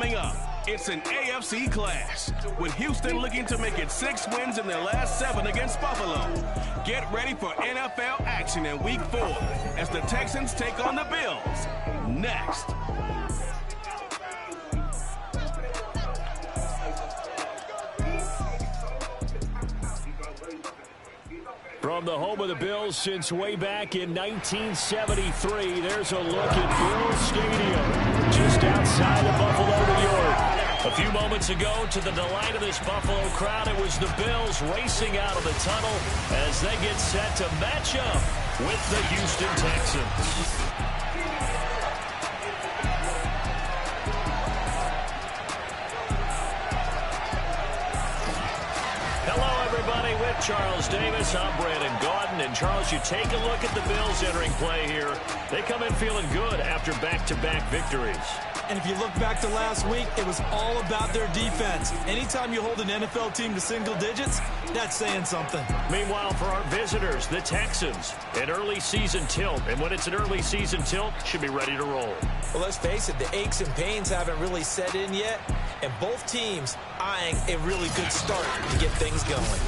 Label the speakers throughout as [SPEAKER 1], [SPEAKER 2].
[SPEAKER 1] Coming up, it's an AFC clash, with Houston looking to make it 6 wins in their last 7 against Buffalo. Get ready for NFL action in Week 4 as the Texans take on the Bills. Next.
[SPEAKER 2] From the home of the Bills since way back in 1973, there's a look at Bills Stadium, just outside of Buffalo, New York. A few moments ago, to the delight of this Buffalo crowd, it was the Bills racing out of the tunnel as they get set to match up with the Houston Texans. With Charles Davis, I'm Brandon Gaudin. And Charles, you take a look at the Bills entering play here. They come in feeling good after back-to-back victories.
[SPEAKER 3] And if you look back to last week, it was all about their defense. Anytime you hold an NFL team to single digits, that's saying something.
[SPEAKER 2] Meanwhile, for our visitors, the Texans, an early season tilt. And when it's an early season tilt, should be ready to roll.
[SPEAKER 3] Well, let's face it, the aches and pains haven't really set in yet. And both teams eyeing a really good start to get things going.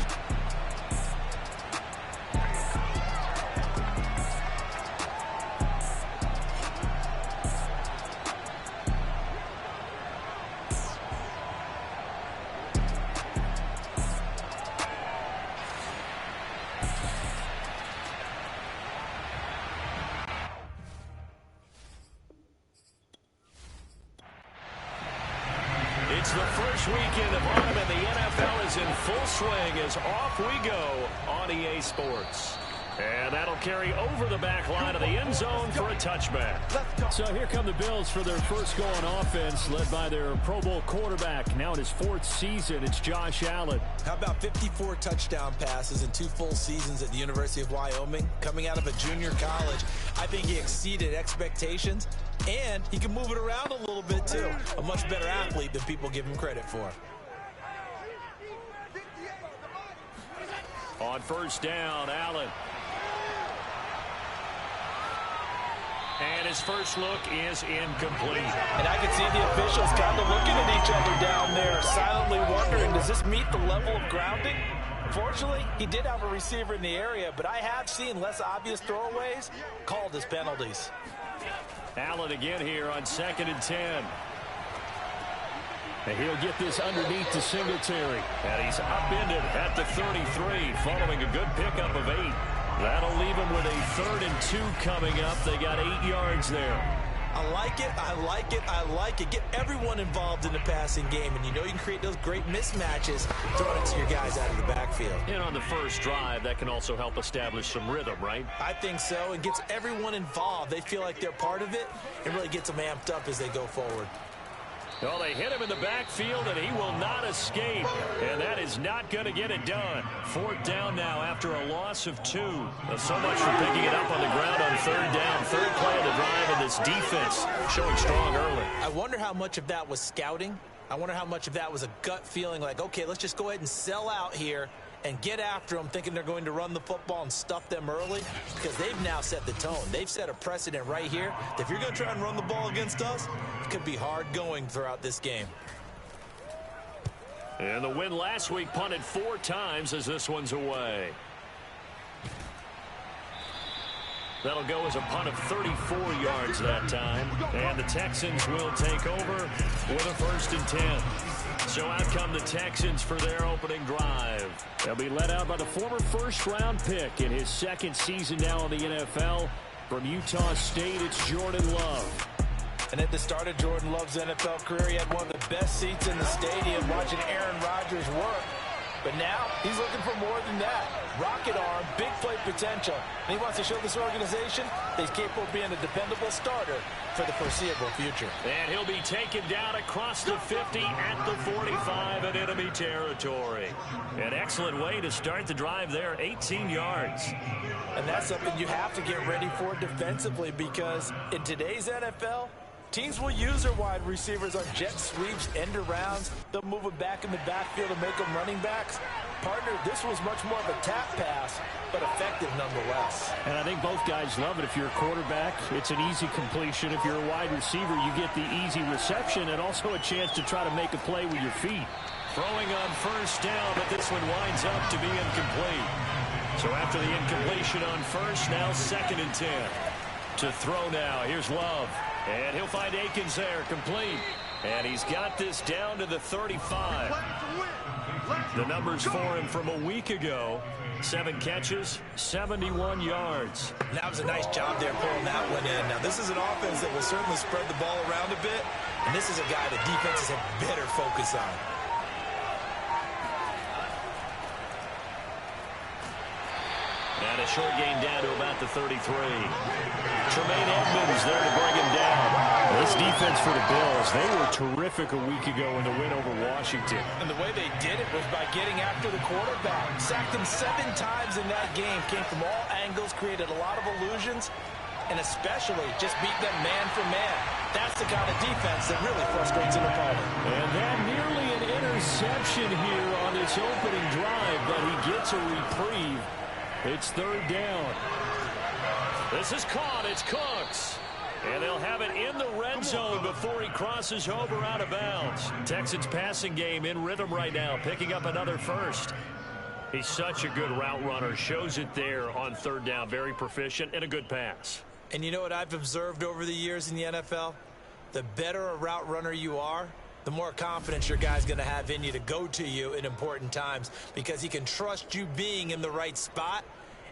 [SPEAKER 2] It's the first weekend of autumn, and the NFL is in full swing as off we go on EA Sports. And that'll carry over the back line of the end zone for a touchback. So here come the Bills for their first go on offense, led by their Pro Bowl quarterback. Now in his 4th season, it's Josh Allen.
[SPEAKER 3] How about 54 touchdown passes in 2 full seasons at the University of Wyoming? Coming out of a junior college, I think he exceeded expectations, and he can move it around a little bit too. A much better athlete than people give him credit for.
[SPEAKER 2] On first down, Allen. And his first look is incomplete.
[SPEAKER 3] And I can see the officials kind of looking at each other down there, silently wondering, does this meet the level of grounding? Fortunately, he did have a receiver in the area, but I have seen less obvious throwaways called as penalties.
[SPEAKER 2] Allen again here on 2nd and 10. And he'll get this underneath to Singletary. And he's upended at the 33, following a good pickup of 8. That'll leave him with a 3rd and 2 coming up. They got 8 yards there.
[SPEAKER 3] I like it, I like it, I like it. Get everyone involved in the passing game, and you know you can create those great mismatches throwing it to your guys out of the backfield.
[SPEAKER 2] And on the first drive, that can also help establish some rhythm, right?
[SPEAKER 3] I think so, and gets everyone involved. They feel like they're part of it, and really gets them amped up as they go forward.
[SPEAKER 2] Well, they hit him in the backfield, and he will not escape. And that is not going to get it done. 4th down now after a loss of 2. So much for picking it up on the ground on 3rd down. 3rd play of the drive, and this defense showing strong early.
[SPEAKER 3] I wonder how much of that was scouting. I wonder how much of that was a gut feeling like, okay, let's just go ahead and sell out here and get after them, thinking they're going to run the football and stuff them early, because they've now set the tone. They've set a precedent right here that if you're going to try and run the ball against us, it could be hard going throughout this game.
[SPEAKER 2] And the win last week punted 4 times as this one's away. That'll go as a punt of 34 yards that time. And the Texans will take over with a 1st and 10. So out come the Texans for their opening drive. They'll be led out by the former 1st-round pick in his 2nd season now in the NFL. From Utah State, it's Jordan Love.
[SPEAKER 3] And at the start of Jordan Love's NFL career, he had one of the best seats in the stadium watching Aaron Rodgers work. But now he's looking for more than that. Rocket arm, big play potential. And he wants to show this organization that he's capable of being a dependable starter for the foreseeable future.
[SPEAKER 2] And he'll be taken down across the 50 at the 45 in enemy territory. An excellent way to start the drive there, 18 yards.
[SPEAKER 3] And that's something you have to get ready for defensively, because in today's NFL, Teams will use their wide receivers on jet sweeps, end arounds. They'll move them back in the backfield and make them running backs. Partner, this was much more of a tap pass, but effective nonetheless.
[SPEAKER 2] And I think both guys love it. If you're a quarterback, it's an easy completion. If you're a wide receiver, you get the easy reception and also a chance to try to make a play with your feet. Throwing on first down, but this one winds up to be incomplete. So after the incompletion on first, now 2nd and 10. To throw now, here's Love. And he'll find Akins there, complete. And he's got this down to the 35. The numbers for him from a week ago. 7 catches, 71 yards.
[SPEAKER 3] That was a nice job there pulling that one in. Now, this is an offense that will certainly spread the ball around a bit. And this is a guy that defenses have better focus on.
[SPEAKER 2] And a short gain down to about the 33. Tremaine Edmonds there to bring him down. This defense for the Bills, they were terrific a week ago in the win over Washington.
[SPEAKER 3] And the way they did it was by getting after the quarterback. Sacked him 7 times in that game. Came from all angles, created a lot of illusions, and especially just beat them man for man. That's the kind of defense that really frustrates an opponent.
[SPEAKER 2] And that nearly an interception here on this opening drive, but he gets a reprieve. It's 3rd down. This is caught. It's Cooks. And they'll have it in the red zone before he crosses over out of bounds. Texans passing game in rhythm right now, picking up another first. He's such a good route runner. Shows it there on 3rd down. Very proficient and a good pass.
[SPEAKER 3] And you know what I've observed over the years in the NFL? The better a route runner you are, the more confidence your guy's going to have in you to go to you in important times because he can trust you being in the right spot,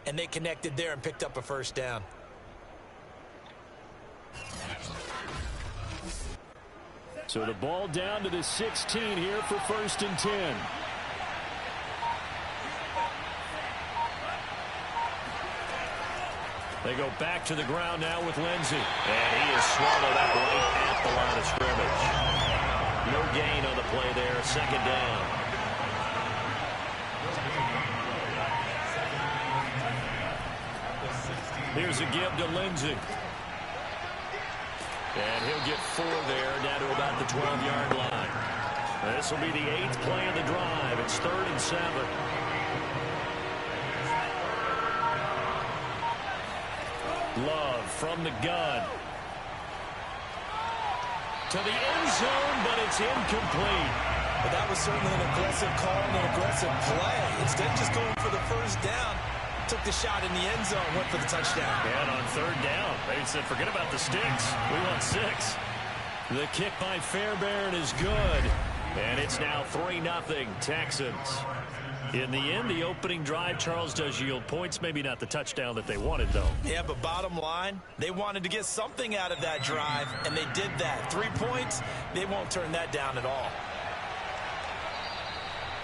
[SPEAKER 3] and they connected there and picked up a first down.
[SPEAKER 2] So the ball down to the 16 here for 1st and 10. They go back to the ground now with Lindsey. And he is swallowed up right at the line of scrimmage. No gain on the play there. 2nd down. Here's a give to Lindsey. And he'll get 4 there, down to about the 12-yard line. This will be the 8th play of the drive. It's 3rd and 7. Love from the gun. To the end zone, but it's incomplete.
[SPEAKER 3] But that was certainly an aggressive call and an aggressive play. Instead of just going for the first down, took the shot in the end zone, went for the touchdown.
[SPEAKER 2] And on 3rd down, they said, forget about the sticks. We want 6. The kick by Fairbairn is good. And it's now 3-0 Texans. In the end, the opening drive, Charles, does yield points. Maybe not the touchdown that they wanted, though.
[SPEAKER 3] Yeah, but bottom line, they wanted to get something out of that drive, and they did that. 3 points, they won't turn that down at all.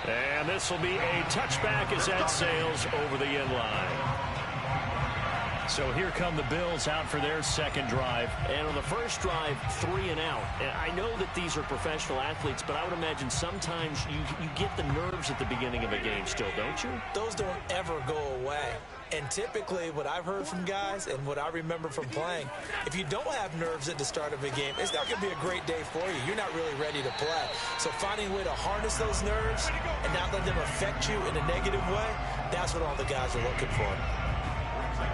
[SPEAKER 2] And this will be a touchback as that sails over the end line. So here come the Bills out for their 2nd drive.
[SPEAKER 4] And on the first drive, 3 and out. And I know that these are professional athletes, but I would imagine sometimes you get the nerves at the beginning of a game still, don't you?
[SPEAKER 3] Those don't ever go away. And typically what I've heard from guys and what I remember from playing, if you don't have nerves at the start of a game, it's not going to be a great day for you. You're not really ready to play. So finding a way to harness those nerves and not let them affect you in a negative way, that's what all the guys are looking for.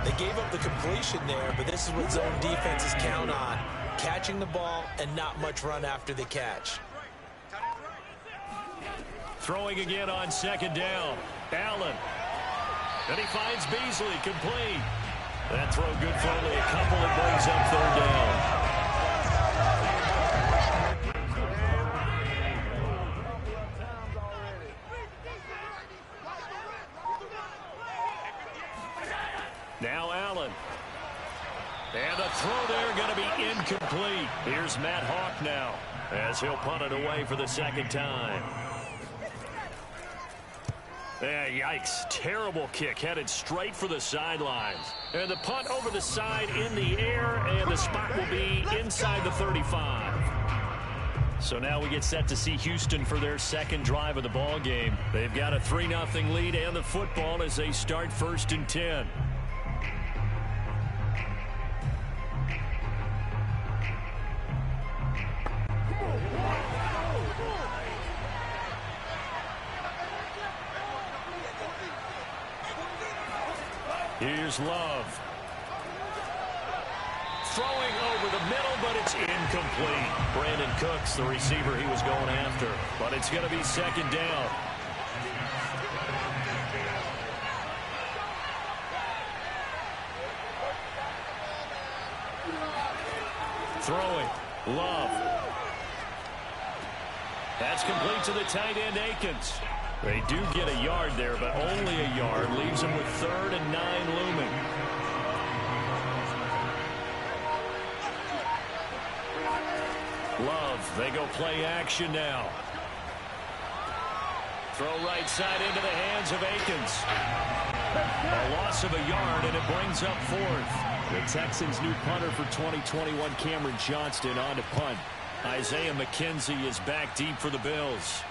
[SPEAKER 3] They gave up the completion there, but this is what zone defenses count on. Catching the ball and not much run after the catch.
[SPEAKER 2] Throwing again on 2nd down. Allen. And he finds Beasley, complete. That throw good for only a couple. It brings up 3rd down. Now Allen. And the throw there going to be incomplete. Here's Matt Hawk now as he'll punt it away for the 2nd time. Yikes. Terrible kick headed straight for the sidelines. And the punt over the side in the air, and the spot will be inside the 35. So now we get set to see Houston for their 2nd drive of the ball game. They've got a 3-0 lead and the football as they start 1st and 10. Here's Love. Throwing over the middle, but it's incomplete. Brandon Cooks, the receiver he was going after. But it's going to be second down. Throwing. Love. That's complete to the tight end, Akins. They do get a yard there, but only a yard. Leaves them with 3rd and 9 looming. Love, they go play action now. Throw right side into the hands of Akins. A loss of a yard, and it brings up 4th. The Texans' new punter for 2021, Cameron Johnston, on to punt. Isaiah McKenzie is back deep for the Bills.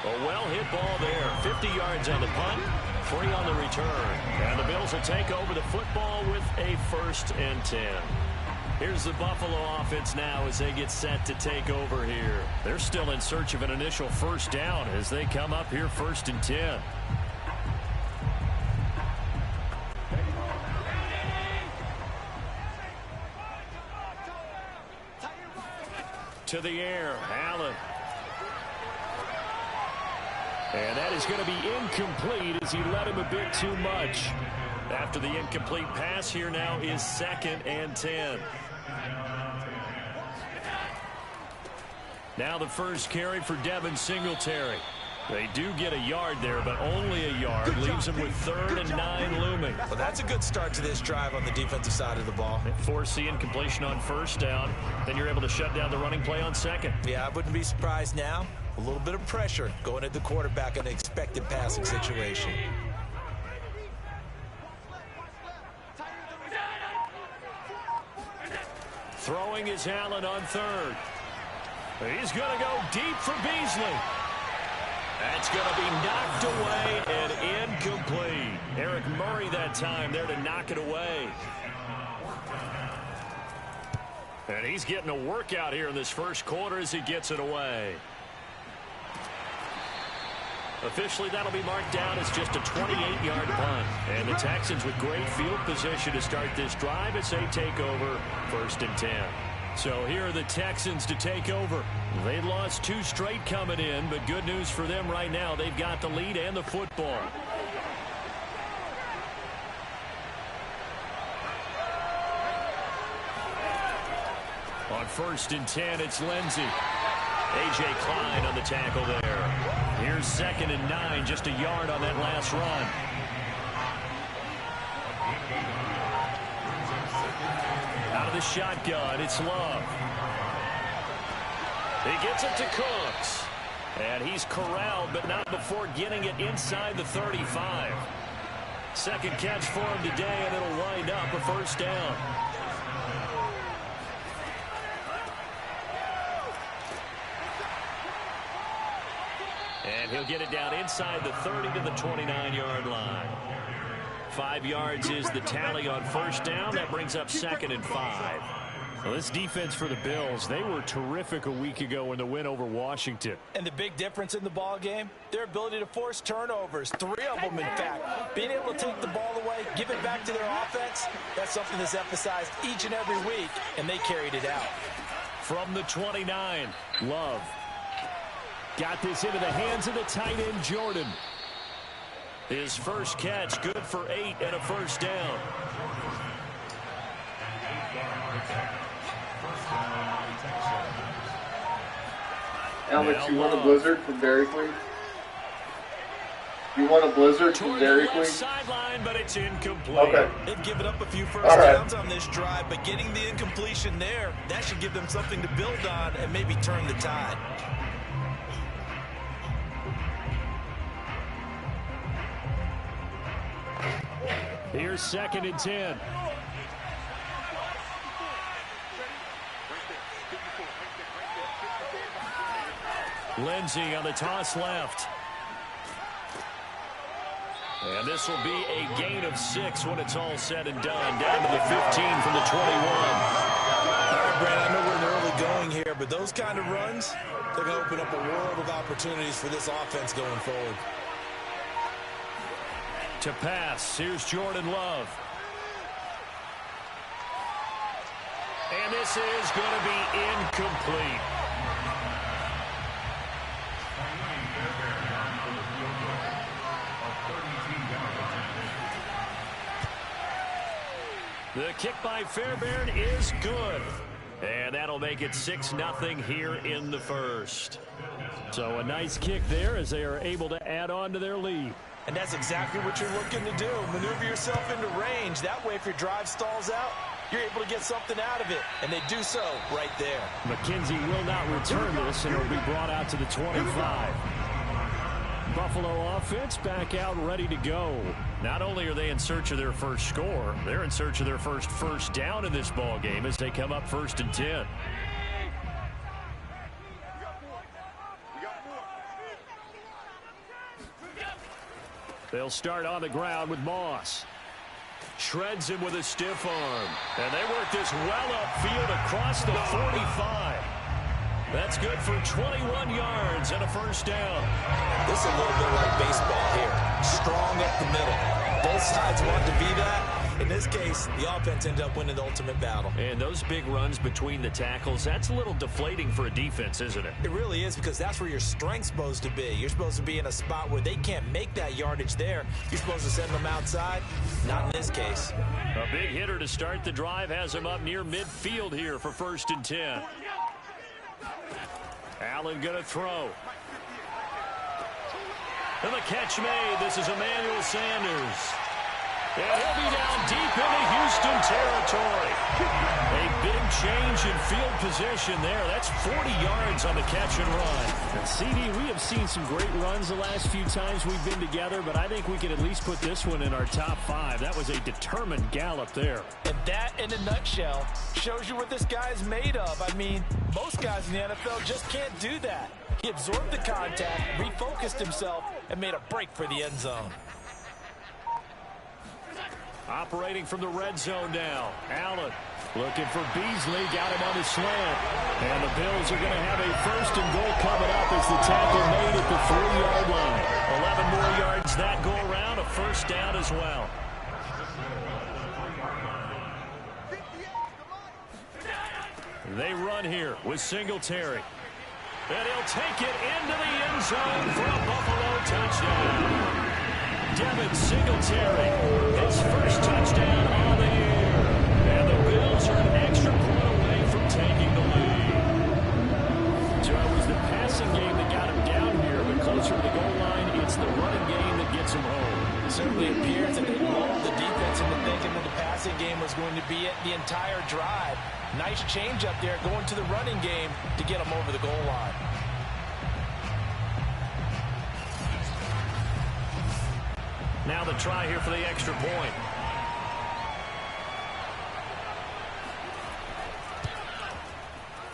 [SPEAKER 2] A well-hit ball there. 50 yards on the punt, 3 on the return. And the Bills will take over the football with a 1st and 10. Here's the Buffalo offense now as they get set to take over here. They're still in search of an initial 1st down as they come up here 1st and 10. To the air, Allen. And that is going to be incomplete as he led him a bit too much. After the incomplete pass, here now is 2nd and 10. Now the first carry for Devin Singletary. They do get a yard there, but only a yard. Leaves them with 3rd and 9 looming.
[SPEAKER 3] Well, that's a good start to this drive on the defensive side of the ball.
[SPEAKER 2] Force the incompletion on 1st down. Then you're able to shut down the running play on 2nd.
[SPEAKER 3] Yeah, I wouldn't be surprised now. A little bit of pressure going at the quarterback in an expected passing situation.
[SPEAKER 2] Throwing is Allen on 3rd. He's going to go deep for Beasley. That's going to be knocked away and incomplete. Eric Murray that time there to knock it away. And he's getting a workout here in this 1st quarter as he gets it away. Officially, that'll be marked down as just a 28-yard punt. And the Texans with great field position to start this drive as they take over 1st and 10. So here are the Texans to take over. They lost 2 straight coming in, but good news for them right now. They've got the lead and the football. On 1st and 10, it's Lindsey. A.J. Klein on the tackle there. Here's 2nd and 9, just a yard on that last run. Out of the shotgun, it's Love. He gets it to Cooks. And he's corralled, but not before getting it inside the 35. 2nd catch for him today, and it'll wind up a 1st down. And he'll get it down inside the 30 to the 29-yard line. 5 yards is the tally on 1st down. That brings up 2nd and 5. Well, this defense for the Bills, they were terrific a week ago in the win over Washington.
[SPEAKER 3] And the big difference in the ball game, their ability to force turnovers. 3 of them, in fact. Being able to take the ball away, give it back to their offense, that's something that's emphasized each and every week, and they carried it out.
[SPEAKER 2] From the 29, Love. Got this into the hands of the tight end, Jordan. His first catch, good for 8 and a 1st down.
[SPEAKER 5] Alex, you want a blizzard from Dairy Queen? You want a blizzard from Dairy Queen?
[SPEAKER 2] Sideline, but it's incomplete.
[SPEAKER 5] Okay.
[SPEAKER 3] They've given up a few first downs on this drive, but getting the incompletion there, that should give them something to build on and maybe turn the tide.
[SPEAKER 2] Here's 2nd and 10. Lindsey on the toss left. And this will be a gain of 6 when it's all said and done. Down to the 15 from the 21.
[SPEAKER 3] All right, Brandon, I know we're in the early going here, but those kind of runs, they're going to open up a world of opportunities for this offense going forward.
[SPEAKER 2] To pass. Here's Jordan Love. And this is going to be incomplete. The kick by Fairbairn is good. And that'll make it 6-0 here in the first. So a nice kick there as they are able to add on to their lead.
[SPEAKER 3] And that's exactly what you're looking to do. Maneuver yourself into range. That way, if your drive stalls out, you're able to get something out of it. And they do so right there.
[SPEAKER 2] McKenzie will not return this, and it'll be brought out to the 25. Buffalo offense back out ready to go. Not only are they in search of their first score, they're in search of their first down in this ball game as they come up 1st and 10. They'll start on the ground with Moss. Shreds him with a stiff arm. And they work this well upfield across the 45. That's good for 21 yards and a first down.
[SPEAKER 3] This is a little bit like baseball here. Strong up the middle. Both sides want to be that. In this case, the offense ended up winning the ultimate battle.
[SPEAKER 4] And those big runs between the tackles, that's a little deflating for a defense, isn't it?
[SPEAKER 3] It really is, because that's where your strength's supposed to be. You're supposed to be in a spot where they can't make that yardage there. You're supposed to send them outside. Not in this case.
[SPEAKER 2] A big hitter to start the drive has him up near midfield here for 1st and 10. Allen going to throw. And the catch made. This is Emmanuel Sanders. And he'll be down deep into Houston territory. A big change in field position there. That's 40 yards on the catch and run. And CD, we have seen some great runs the last few times we've been together, but I think we could at least put this one in our top 5. That was a determined gallop there.
[SPEAKER 3] And that, in a nutshell, shows you what this guy's made of. I mean, most guys in the NFL just can't do that. He absorbed the contact, refocused himself, and made a break for the end zone.
[SPEAKER 2] Operating from the red zone now. Allen looking for Beasley. Got him on the slant. And the Bills are going to have a 1st and goal coming up as the tackle made at the 3-yard line. 11 more yards that go around. A first down as well. They run here with Singletary. And he'll take it into the end zone for a Buffalo touchdown. Devin Singletary, his first touchdown on the year. And the Bills are an extra point away from taking the lead. So it was the passing game that got him down here, but closer to the goal line, it's the running game that gets him home.
[SPEAKER 3] It certainly appears that they lulled the defense into thinking that the passing game was going to be it the entire drive. Nice change up there going to the running game to get them over the goal line.
[SPEAKER 2] Now the try here for the extra point.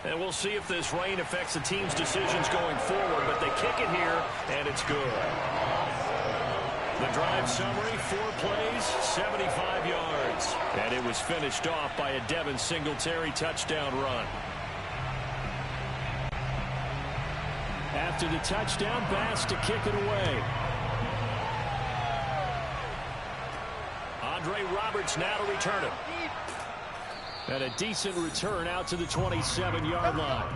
[SPEAKER 2] And we'll see if this rain affects the team's decisions going forward, but they kick it here, and it's good. The drive summary, 4 plays, 75 yards. And it was finished off by a Devin Singletary touchdown run. After the touchdown, Bass to kick it away. Andre Roberts now to return it. And a decent return out to the 27-yard line.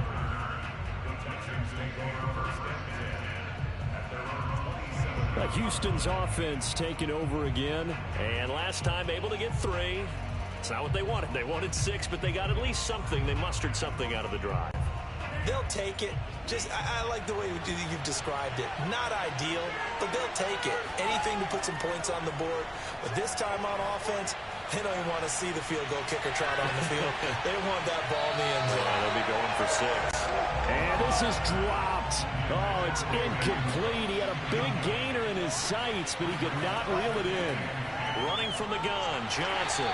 [SPEAKER 2] Houston's offense taking over again. And last time able to get 3. It's not what they wanted. They wanted 6, but they got at least something. They mustered something out of the drive.
[SPEAKER 3] They'll take it. I like the way you've described it. Not ideal, but they'll take it. Anything to put some points on the board. But this time on offense, they don't even want to see the field goal kicker trot on the field. They want that ball in the end zone.
[SPEAKER 2] Yeah, they'll be going for 6. And this is dropped. Oh, it's incomplete. He had a big gainer in his sights, but he could not reel it in. Running from the gun, Johnson.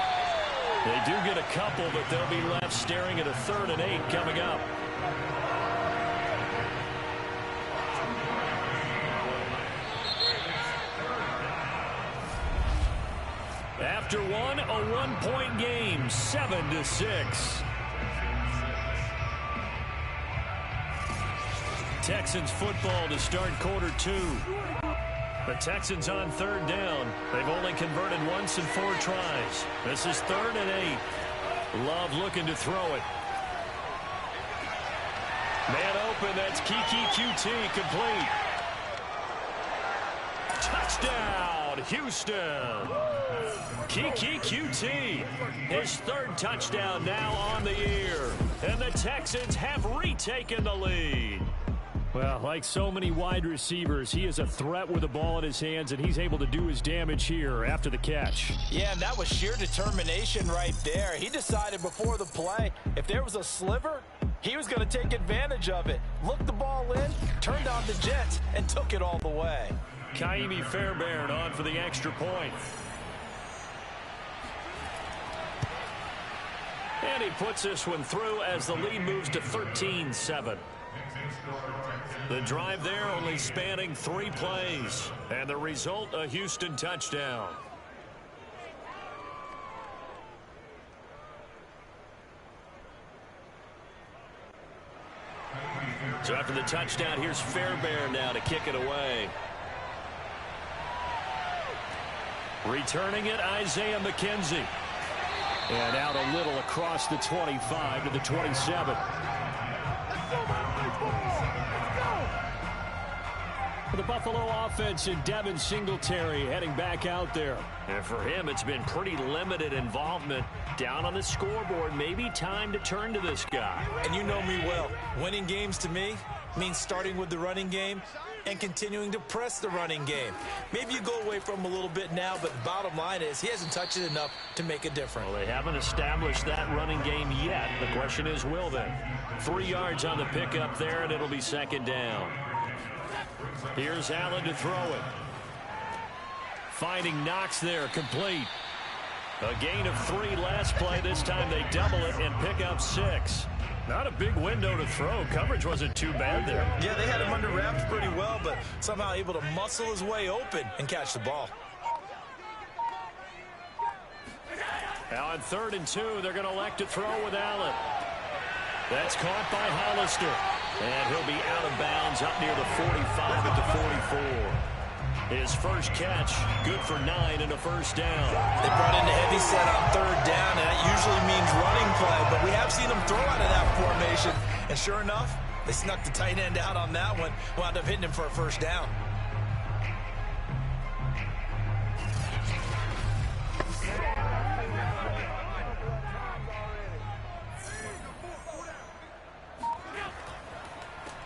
[SPEAKER 2] They do get a couple, but they'll be left staring at a 3rd and 8 coming up. After one, a 1-point game, 7-6. Texans football to start quarter 2. The Texans on third down. They've only converted once in 4 tries. This is 3rd and 8. Love looking to throw it. Man open, that's Kiki QT, complete. Touchdown, Houston. Kiki QT, his 3rd touchdown now on the year. And the Texans have retaken the lead. Well, like so many wide receivers, he is a threat with the ball in his hands, and he's able to do his damage here after the catch.
[SPEAKER 3] Yeah, and that was sheer determination right there. He decided before the play, if there was a sliver, he was going to take advantage of it. Looked the ball in, turned on the jets, and took it all the way.
[SPEAKER 2] Kaimi Fairbairn on for the extra point. And he puts this one through as the lead moves to 13-7. The drive there only spanning 3 plays. And the result, a Houston touchdown. So after the touchdown, here's Fairbairn now to kick it away. Returning it, Isaiah McKenzie. And out a little across the 25 to the 27. For the Buffalo offense, and Devin Singletary heading back out there. And for him, it's been pretty limited involvement. Down on the scoreboard, maybe time to turn to this guy.
[SPEAKER 3] And you know me well. Winning games to me means starting with the running game and continuing to press the running game. Maybe you go away from him a little bit now, but the bottom line is he hasn't touched it enough to make a difference.
[SPEAKER 2] Well, they haven't established that running game yet. The question is, will they? 3 yards on the pickup there, and it'll be 2nd down. Here's Allen to throw it. Finding Knox there, complete. A gain of 3 last play. This time they double it and pick up 6. Not a big window to throw. Coverage wasn't too bad there.
[SPEAKER 3] Yeah, they had him under wraps pretty well, but somehow able to muscle his way open and catch the ball.
[SPEAKER 2] Now on 3rd and 2, they're going to elect to throw with Allen. That's caught by Hollister. And he'll be out of bounds up near the 45 at the 44. His first catch, good for 9 and a first down.
[SPEAKER 3] They brought in the heavy set on 3rd down, and that usually means running play, but we have seen them throw out of that formation. And sure enough, they snuck the tight end out on that one, wound up hitting him for a first down.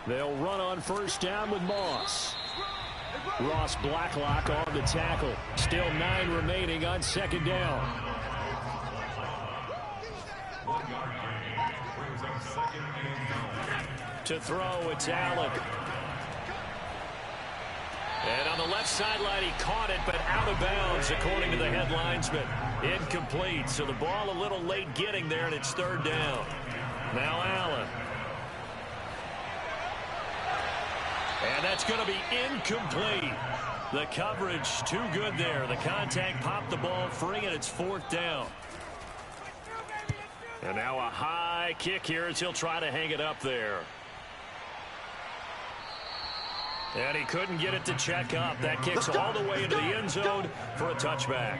[SPEAKER 2] They'll run on first down with Moss. Ross Blacklock on the tackle. Still 9 remaining on 2nd down. To throw, it's Allen. And on the left sideline, he caught it, but out of bounds, according to the head linesman. Incomplete, so the ball a little late getting there, and it's 3rd down. Now Allen. And that's going to be incomplete. The coverage too good there. The contact popped the ball free, and it's 4th down. And now a high kick here as he'll try to hang it up there. And he couldn't get it to check up. That kicks all the way into the end zone for a touchback.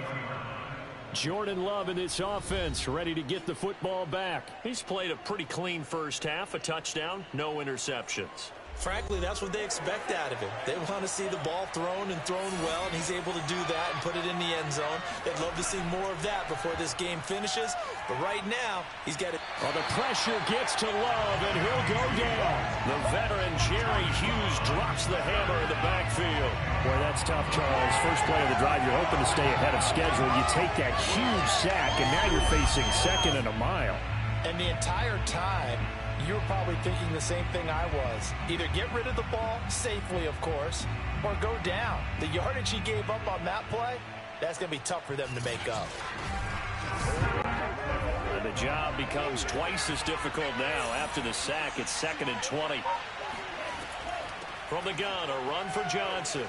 [SPEAKER 2] Jordan Love in this offense, ready to get the football back. He's played a pretty clean first half, a touchdown, no interceptions.
[SPEAKER 3] Frankly, that's what they expect out of him. They want to see the ball thrown and thrown well, and he's able to do that and put it in the end zone. They'd love to see more of that before this game finishes. But right now, he's got it.
[SPEAKER 2] Well, the pressure gets to Love, and he'll go down. The veteran Jerry Hughes drops the hammer in the backfield. Boy, that's tough, Charles. First play of the drive, you're hoping to stay ahead of schedule. You take that huge sack, and now you're facing 2nd and a mile.
[SPEAKER 3] And the entire time, you were probably thinking the same thing I was. Either get rid of the ball, safely of course, or go down. The yardage he gave up on that play, that's going to be tough for them to make up.
[SPEAKER 2] And the job becomes twice as difficult now. After the sack, it's 2nd and 20. From the gun, a run for Johnson.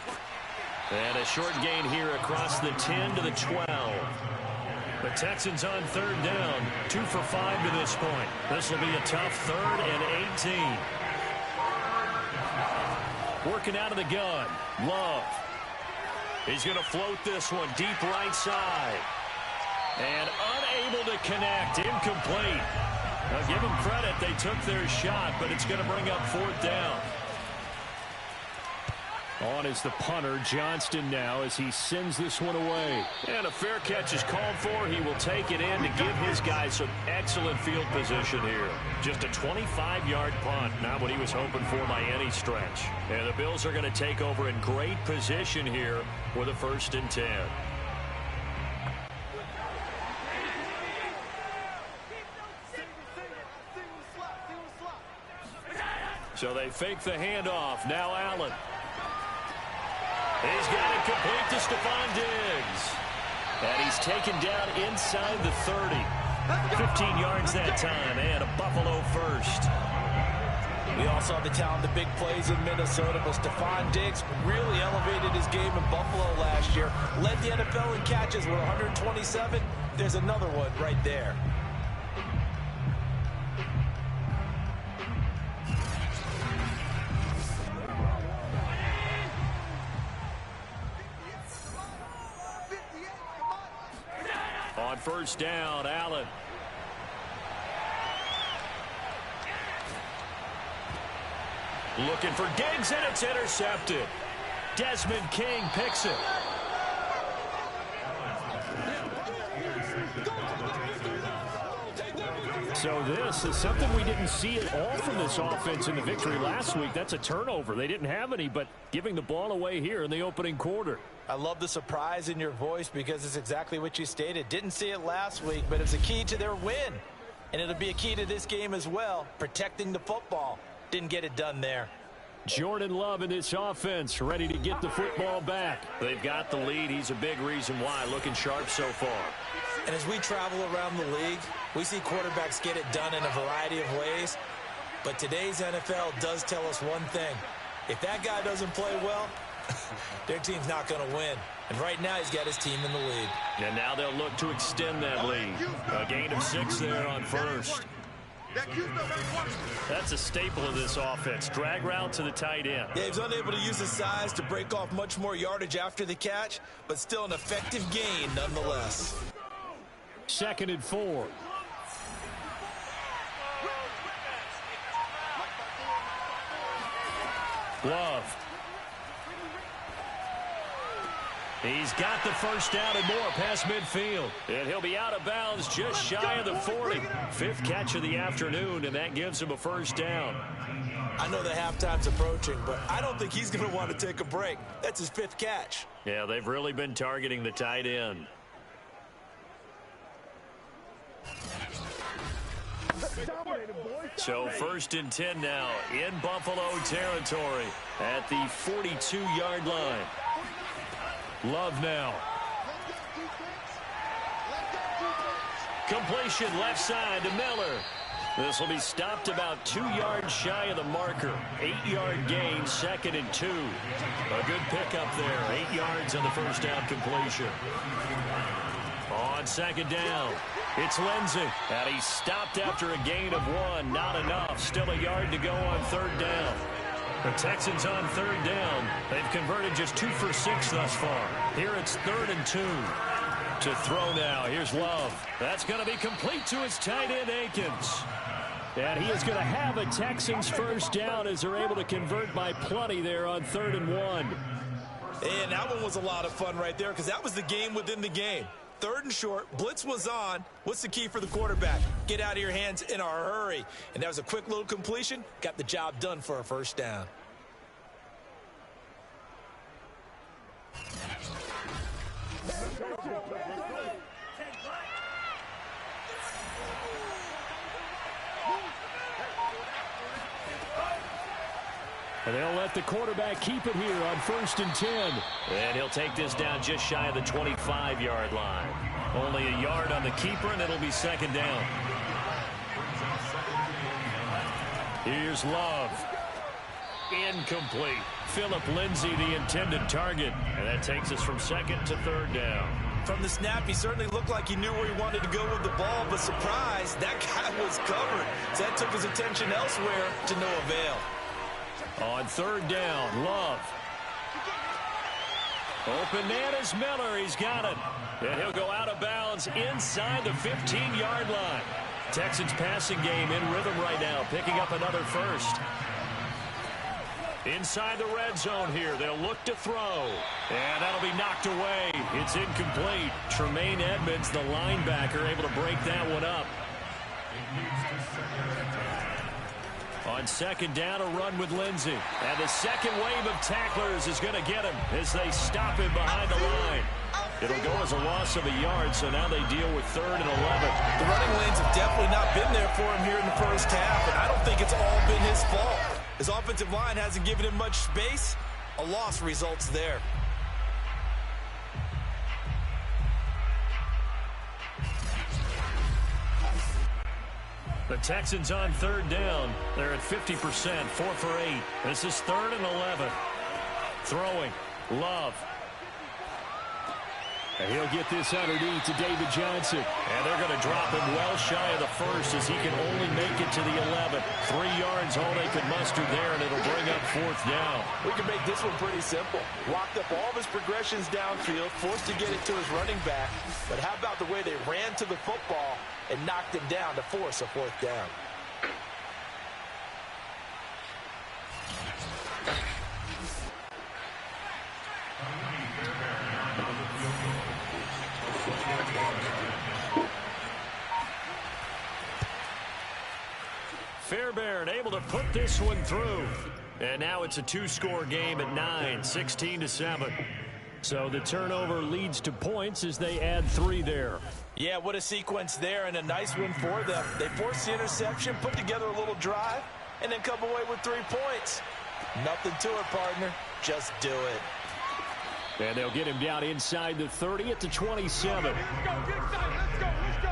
[SPEAKER 2] And a short gain here across the 10 to the 12. The Texans on 3rd down, 2 for 5 to this point. This will be a tough 3rd and 18. Working out of the gun, Love. He's going to float this one deep right side. And unable to connect. Incomplete. Now give them credit. They took their shot, but it's going to bring up 4th down. On is the punter, Johnston, now as he sends this one away. And a fair catch is called for. He will take it in to give his guys some excellent field position here. Just a 25-yard punt, not what he was hoping for by any stretch. And the Bills are going to take over in great position here for the 1st and 10. So they fake the handoff. Now Allen. He's got it complete to Stephon Diggs. And he's taken down inside the 30. 15 yards that time, and a Buffalo first.
[SPEAKER 3] We also have the talent, the big plays in Minnesota, but Stephon Diggs really elevated his game in Buffalo last year. Led the NFL in catches with 127. There's another one right there.
[SPEAKER 2] On 1st down, Allen. Looking for Diggs, and it's intercepted. Desmond King picks it. So this is something we didn't see at all from this offense in the victory last week. That's a turnover. They didn't have any, but giving the ball away here in the opening quarter.
[SPEAKER 3] I love the surprise in your voice because it's exactly what you stated. Didn't see it last week, but it's a key to their win. And it'll be a key to this game as well, protecting the football. Didn't get it done there.
[SPEAKER 2] Jordan Love in this offense, ready to get the football back. They've got the lead. He's a big reason why. Looking sharp so far.
[SPEAKER 3] And as we travel around the league, we see quarterbacks get it done in a variety of ways. But today's NFL does tell us one thing. If that guy doesn't play well, their team's not going to win. And right now, he's got his team in the lead.
[SPEAKER 2] And now they'll look to extend that lead. A gain of 6 there on 1st. That's a staple of this offense. Drag route to the tight end.
[SPEAKER 3] Yeah, he's unable to use his size to break off much more yardage after the catch, but still an effective gain nonetheless.
[SPEAKER 2] 2nd and 4. Love. He's got the 1st down and more past midfield. And he'll be out of bounds just shy of the 40. 5th catch of the afternoon, and that gives him a 1st down.
[SPEAKER 3] I know the halftime's approaching, but I don't think he's going to want to take a break. That's his 5th catch.
[SPEAKER 2] Yeah, they've really been targeting the tight end. So 1st and 10 now in Buffalo territory at the 42-yard line. Love now. Completion left side to Miller. This will be stopped about 2 yards shy of the marker. 8-yard gain, 2nd and 2. A good pickup there. 8 yards on the 1st down completion. On 2nd down, it's Lindsey. And he's stopped after a gain of 1. Not enough. Still a yard to go on 3rd down. The Texans on 3rd down. They've converted just 2 for 6 thus far. Here it's 3rd and 2. To throw now. Here's Love. That's going to be complete to his tight end, Akins. And he is going to have a Texans 1st down as they're able to convert by plenty there on 3rd and 1.
[SPEAKER 3] And that one was a lot of fun right there because that was the game within the game. 3rd and short, blitz was on. What's the key for the quarterback? Get out of your hands in a hurry. And that was a quick little completion. Got the job done for a 1st down.
[SPEAKER 2] And they'll let the quarterback keep it here on 1st and 10. And he'll take this down just shy of the 25-yard line. Only a yard on the keeper, and it'll be 2nd down. Here's Love. Incomplete. Philip Lindsay, the intended target. And that takes us from 2nd to 3rd down.
[SPEAKER 3] From the snap, he certainly looked like he knew where he wanted to go with the ball, but surprise, that guy was covered. So that took his attention elsewhere to no avail.
[SPEAKER 2] On 3rd down, Love. Open man is Miller. He's got it. And he'll go out of bounds inside the 15-yard line. Texans passing game in rhythm right now, picking up another first. Inside the red zone here, they'll look to throw. And that'll be knocked away. It's incomplete. Tremaine Edmonds, the linebacker, able to break that one up. On second down, a run with Lindsey. And the second wave of tacklers is going to get him as they stop him behind the line. It'll go as a loss of a yard, so now they deal with 3rd and 11.
[SPEAKER 3] The running lanes have definitely not been there for him here in the first half, and I don't think it's all been his fault. His offensive line hasn't given him much space. A loss results there.
[SPEAKER 2] The Texans on 3rd down. They're at 50%, 4 for 8. This is 3rd and 11. Throwing. Love. And he'll get this underneath to David Johnson. And they're going to drop him well shy of the first as he can only make it to the 11. 3 yards all they could muster there, and it'll bring up 4th down.
[SPEAKER 3] We can make this one pretty simple. Locked up all of his progressions downfield, forced to get it to his running back. But how about the way they ran to the football and knocked him down to force a 4th down?
[SPEAKER 2] Fairbairn able to put this one through. And now it's a 2-score game at 9, 16-7. So the turnover leads to points as they add 3 there.
[SPEAKER 3] Yeah, what a sequence there, and a nice one for them. They forced the interception, put together a little drive, and then come away with 3 points. Nothing to it, partner. Just do it.
[SPEAKER 2] And they'll get him down inside the 30 at the 27.
[SPEAKER 6] Let's go.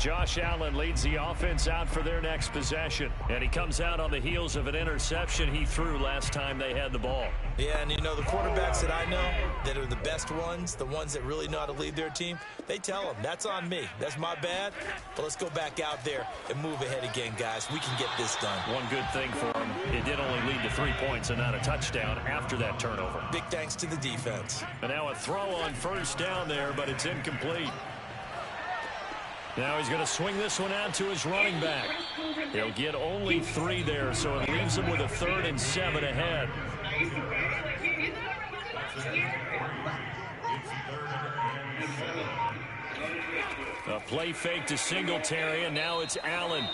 [SPEAKER 2] Josh Allen leads the offense out for their next possession. And he comes out on the heels of an interception he threw last time they had the ball.
[SPEAKER 3] Yeah, and you know, the quarterbacks that I know that are the best ones, the ones that really know how to lead their team, they tell them, that's on me. That's my bad. But let's go back out there and move ahead again, guys. We can get this done.
[SPEAKER 2] One good thing for him, it did only lead to 3 points and not a touchdown after that turnover.
[SPEAKER 3] Big thanks to the defense.
[SPEAKER 2] And now a throw on first down there, but it's incomplete. Now he's going to swing this one out to his running back. He'll get only 3 there, so it leaves him with a 3rd and 7 ahead. A play fake to Singletary, and now it's Allen.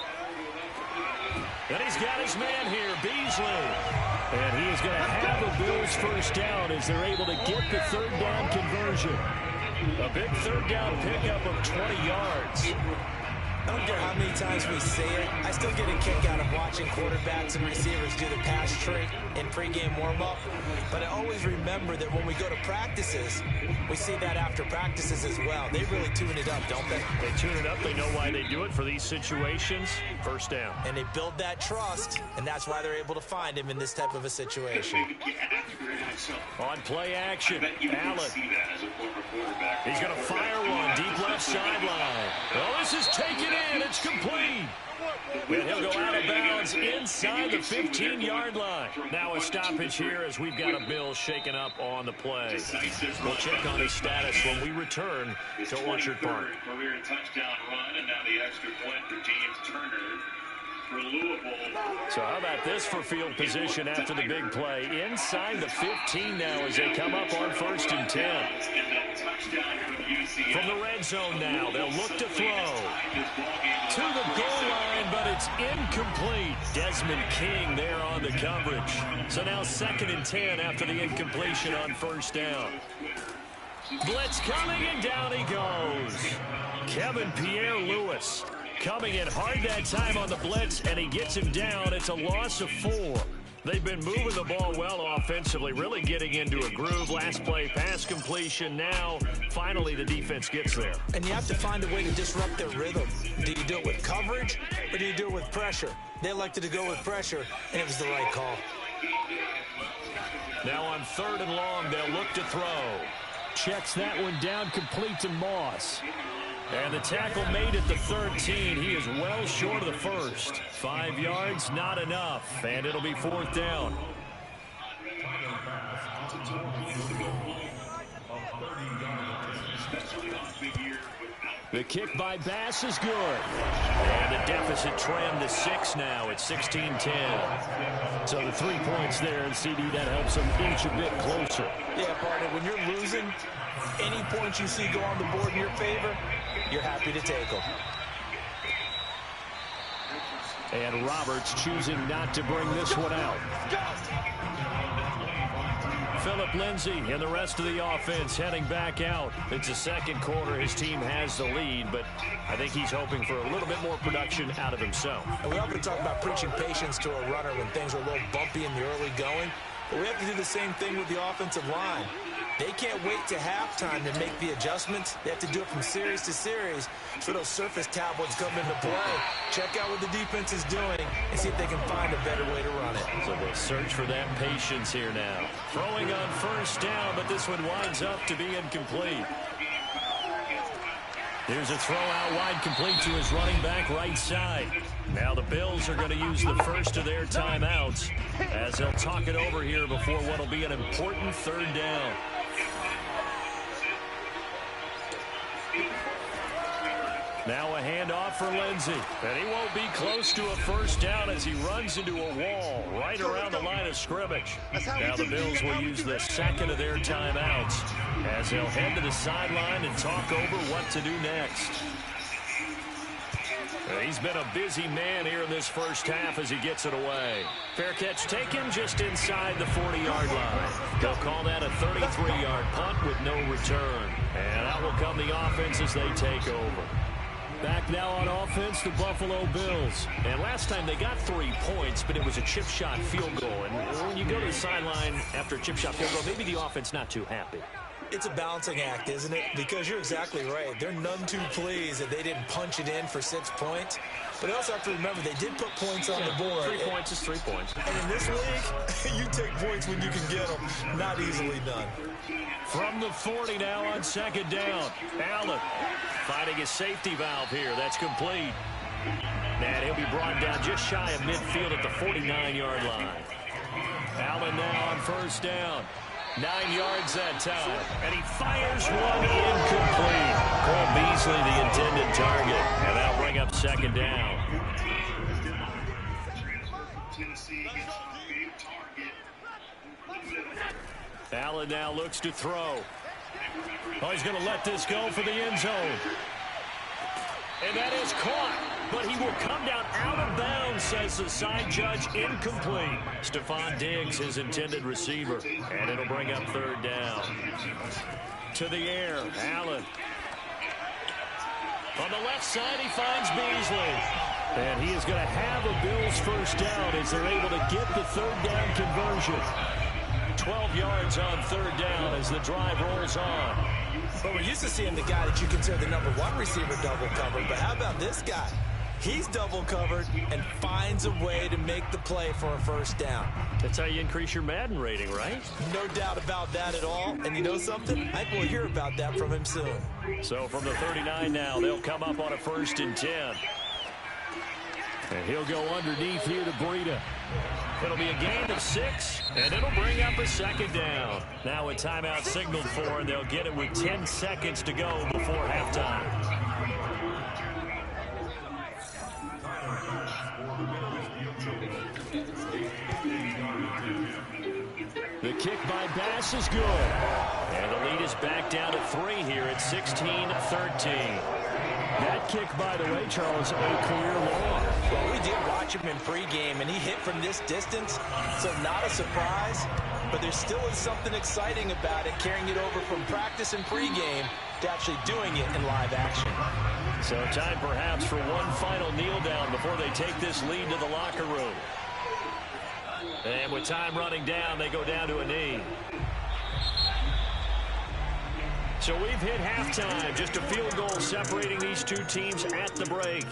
[SPEAKER 2] And he's got his man here, Beasley. And he is going to have the Bills first down as they're able to get the 3rd down conversion. A big 3rd down pickup of 20 yards.
[SPEAKER 3] I don't care how many times we say it, I still get a kick out of watching quarterbacks and receivers do the pass trick in pregame warm-up. But I always remember that when we go to practices, we see that after practices as well. They really tune it up, don't they?
[SPEAKER 2] They tune it up. They know why they do it for these situations. First down.
[SPEAKER 3] And they build that trust, and that's why they're able to find him in this type of a situation.
[SPEAKER 2] On play action, Allen. He's going to fire one deep left sideline. Oh, this is taken in. It's complete. And he'll go out of bounds inside the 15-yard line. Now a stoppage here as we've got a Bill shaken up on the play. We'll check on his status when we return to Orchard Park.
[SPEAKER 6] Career touchdown run, and now the extra point for James Turner.
[SPEAKER 2] So how about this for field position after the big play? Inside the 15 now as they come up on 1st and 10. From the red zone now, they'll look to throw. To the goal line, but it's incomplete. Desmond King there on the coverage. So now 2nd and 10 after the incompletion on 1st down. Blitz coming, and down he goes. Kevin Pierre-Louis. Coming in hard that time on the blitz, and he gets him down. It's a loss of 4. They've been moving the ball well offensively, really getting into a groove. Last play, pass completion. Now, finally, the defense gets there.
[SPEAKER 3] And you have to find a way to disrupt their rhythm. Do you do it with coverage, or do you do it with pressure? They elected to go with pressure, and it was the right call.
[SPEAKER 2] Now on 3rd and long, they'll look to throw. Checks that one down, complete to Moss. And the tackle made at the 13. He is well short of the first. 5 yards, not enough. And it'll be 4th down. The kick by Bass is good. And the deficit trimmed to 6 now at 16-10. So the 3 points there, and CD, that helps them inch a bit closer.
[SPEAKER 3] Yeah, partner, when you're losing, any points you see go on the board in your favor, you're happy to take them.
[SPEAKER 2] And Roberts choosing not to bring this one out. Phillip Lindsay and the rest of the offense heading back out. It's the second quarter. His team has the lead, but I think he's hoping for a little bit more production out of himself.
[SPEAKER 3] And we often talk about preaching patience to a runner when things are a little bumpy in the early going, but we have to do the same thing with the offensive line. They can't wait to halftime to make the adjustments. They have to do it from series to series so those surface tablets come into play. Check out what the defense is doing and see if they can find a better way to run it.
[SPEAKER 2] So they'll search for that patience here now. Throwing on first down, but this one winds up to be incomplete. Here's a throw out wide, complete to his running back right side. Now the Bills are going to use the first of their timeouts as they'll talk it over here before what will be an important third down. Now a handoff for Lindsay, and he won't be close to a first down as he runs into a wall right around the line of scrimmage. Now the Bills will use the second of their timeouts as they'll head to the sideline and talk over what to do next. He's been a busy man here in this first half as he gets it away. Fair catch taken just inside the 40-yard line. They'll call that a 33-yard punt with no return. And out will come the offense as they take over. Back now on offense, the Buffalo Bills. And last time they got 3 points, but it was a chip shot field goal. And when you go to the sideline after a chip shot field goal, maybe the offense not too happy.
[SPEAKER 3] It's a balancing act, isn't it? Because you're exactly right. They're none too pleased that they didn't punch it in for 6 points. But they also have to remember they did put points on the board.
[SPEAKER 2] 3 points is 3 points.
[SPEAKER 3] And in this league, you take points when you can get them. Not easily done.
[SPEAKER 2] From the 40 now on second down. Allen finding his safety valve here. That's complete. And he'll be brought down just shy of midfield at the 49-yard line. Allen now on first down. 9 yards that time. And he fires one incomplete. Cole Beasley the intended target. And that'll bring up second down. Allen now looks to throw. Oh, he's going to let this go for the end zone. And that is caught. But he will come down out of bounds, says the side judge. Incomplete. Stephon Diggs, his intended receiver. And it'll bring up third down. To the air, Allen. On the left side, he finds Beasley. And he is going to have a Bills first down as they're able to get the third down conversion. 12 yards on third down as the drive rolls on.
[SPEAKER 3] But we're used to seeing the guy that you consider the #1 receiver double covered. But how about this guy? He's double covered and finds a way to make the play for a first down.
[SPEAKER 2] That's how you increase your Madden rating, right?
[SPEAKER 3] No doubt about that at all. And you know something? I think we'll hear about that from him soon.
[SPEAKER 2] So from the 39 now, they'll come up on a 1st and 10. And he'll go underneath here to Breida. It'll be a gain of 6, and it'll bring up a second down. Now a timeout signaled for, and they'll get it with 10 seconds to go before halftime. The kick by Bass is good. And the lead is back down to 3 here at 16-13. That kick, by the way, Charles, a career long.
[SPEAKER 3] Well, we did watch him in pregame, and he hit from this distance, so not a surprise. But there still is something exciting about it, carrying it over from practice and pregame to actually doing it in live action.
[SPEAKER 2] So time perhaps for one final kneel down before they take this lead to the locker room. And with time running down, they go down to a knee. So we've hit halftime, just a field goal separating these two teams at the break.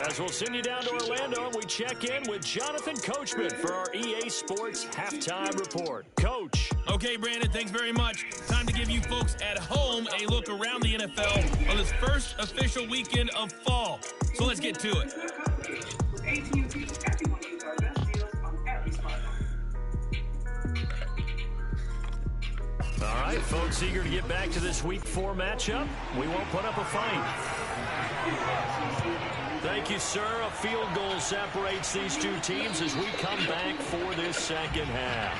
[SPEAKER 2] As we'll send you down to Orlando, and we check in with Jonathan Coachman for our EA Sports Halftime Report. Coach.
[SPEAKER 7] Okay, Brandon, thanks very much. Time to give you folks at home a look around the NFL on this first official weekend of fall. So let's get to it.
[SPEAKER 8] AT&T, everyone needs our best deals on every smartphone.
[SPEAKER 2] Folks eager to get back to this Week 4 matchup. We won't put up a fight. Thank you, sir. A field goal separates these two teams as we come back for this second half.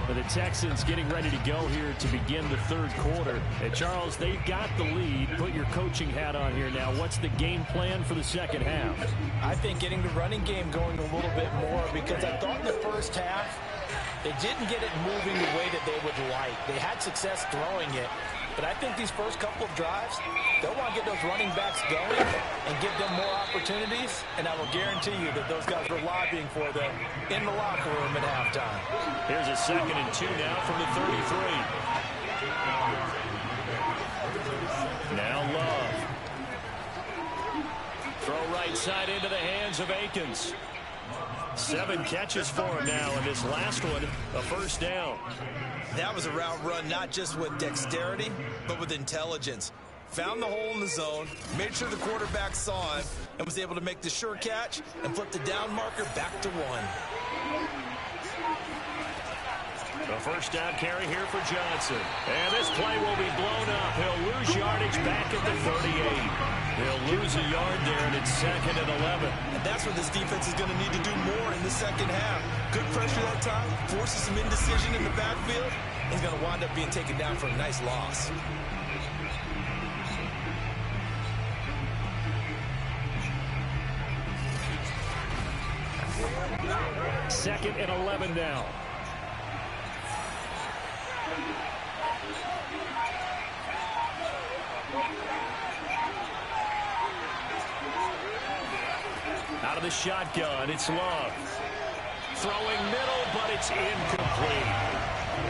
[SPEAKER 2] The Texans getting ready to go here to begin the third quarter. And Charles, they've got the lead. Put your coaching hat on here now. What's the game plan for the second half?
[SPEAKER 3] I think getting the running game going a little bit more, because I thought in the first half they didn't get it moving the way that they would like. They had success throwing it, but I think these first couple of drives, they'll want to get those running backs going and give them more opportunities, and I will guarantee you that those guys were lobbying for them in the locker room at halftime.
[SPEAKER 2] Here's a 2nd and 2 now from the 33. Now Love. Throw right side into the hands of Akins. 7 catches for him now, and this last one, a first down.
[SPEAKER 3] That was a route run not just with dexterity, but with intelligence. Found the hole in the zone, made sure the quarterback saw him, and was able to make the sure catch and flip the down marker back to 1.
[SPEAKER 2] A first down carry here for Johnson. And this play will be blown up. He'll lose yardage back at the 38. He'll lose a yard there, and it's 2nd and 11.
[SPEAKER 3] And that's what this defense is going to need to do more in the second half. Good pressure that time, forces some indecision in the backfield. He's going to wind up being taken down for a nice loss.
[SPEAKER 2] Second and 11 now. Out of the shotgun, it's Love. Throwing middle, but it's incomplete.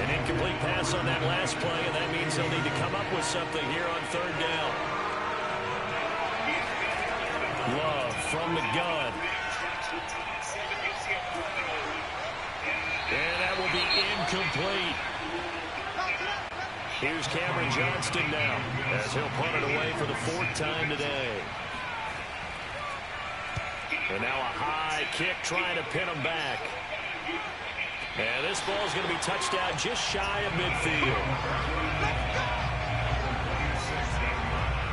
[SPEAKER 2] An incomplete pass on that last play, and that means they'll need to come up with something here on 3rd down. Love from the gun. And that will be incomplete. Here's Cameron Johnston now, as he'll punt it away for the 4th time today. And now a high kick trying to pin him back. And this ball is going to be touched down just shy of midfield.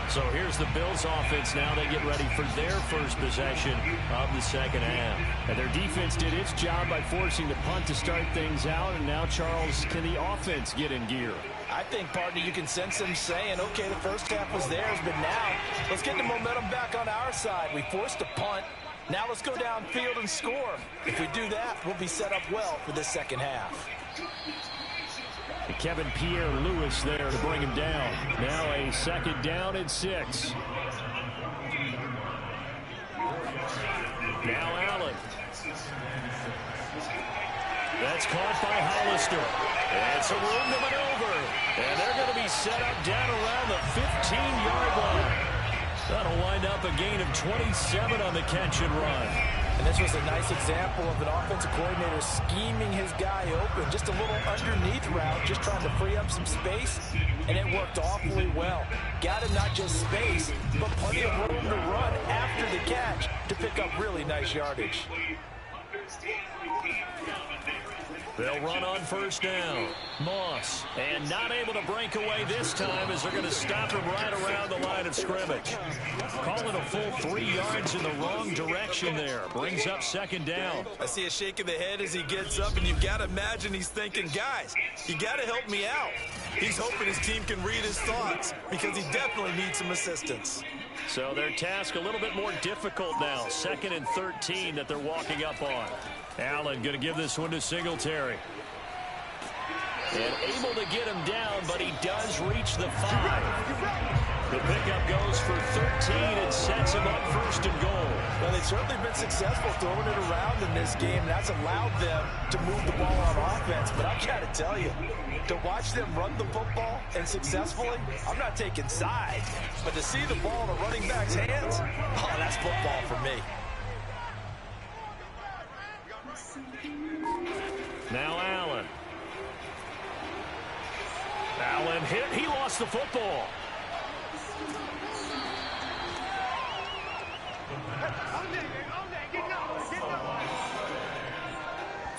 [SPEAKER 2] So here's the Bills offense now. They get ready for their first possession of the second half. And their defense did its job by forcing the punt to start things out. And now, Charles, can the offense get in gear?
[SPEAKER 3] I think, partner, you can sense them saying, okay, the first half was theirs, but now let's get the momentum back on our side. We forced a punt. Now let's go downfield and score. If we do that, we'll be set up well for the second half.
[SPEAKER 2] Kevin Pierre-Louis there to bring him down. Now a 2nd down and 6. Now Allen. That's caught by Hollister. And some room to maneuver. And they're going to be set up down around the 15-yard line. That'll wind up a gain of 27 on the catch and run.
[SPEAKER 3] And this was a nice example of an offensive coordinator scheming his guy open. Just a little underneath route, just trying to free up some space, and it worked awfully well. Got him not just space, but plenty of room to run after the catch to pick up really nice yardage.
[SPEAKER 2] They'll run on first down. Moss, and not able to break away this time as they're going to stop him right around the line of scrimmage. Calling a full 3 yards in the wrong direction there. Brings up 2nd down.
[SPEAKER 3] I see a shake of the head as he gets up, and you've got to imagine he's thinking, guys, you got to help me out. He's hoping his team can read his thoughts because he definitely needs some assistance.
[SPEAKER 2] So their task a little bit more difficult now. 2nd and 13 that they're walking up on. Allen going to give this one to Singletary. And able to get him down, but he does reach the 5. The pickup goes for 13 and sets him up 1st and goal.
[SPEAKER 3] Well, they've certainly been successful throwing it around in this game. That's allowed them to move the ball on offense. But I've got to tell you, to watch them run the football and successfully, I'm not taking sides. But to see the ball in a running back's hands, oh, that's football for me.
[SPEAKER 2] Now Allen. Allen hit. He lost the football.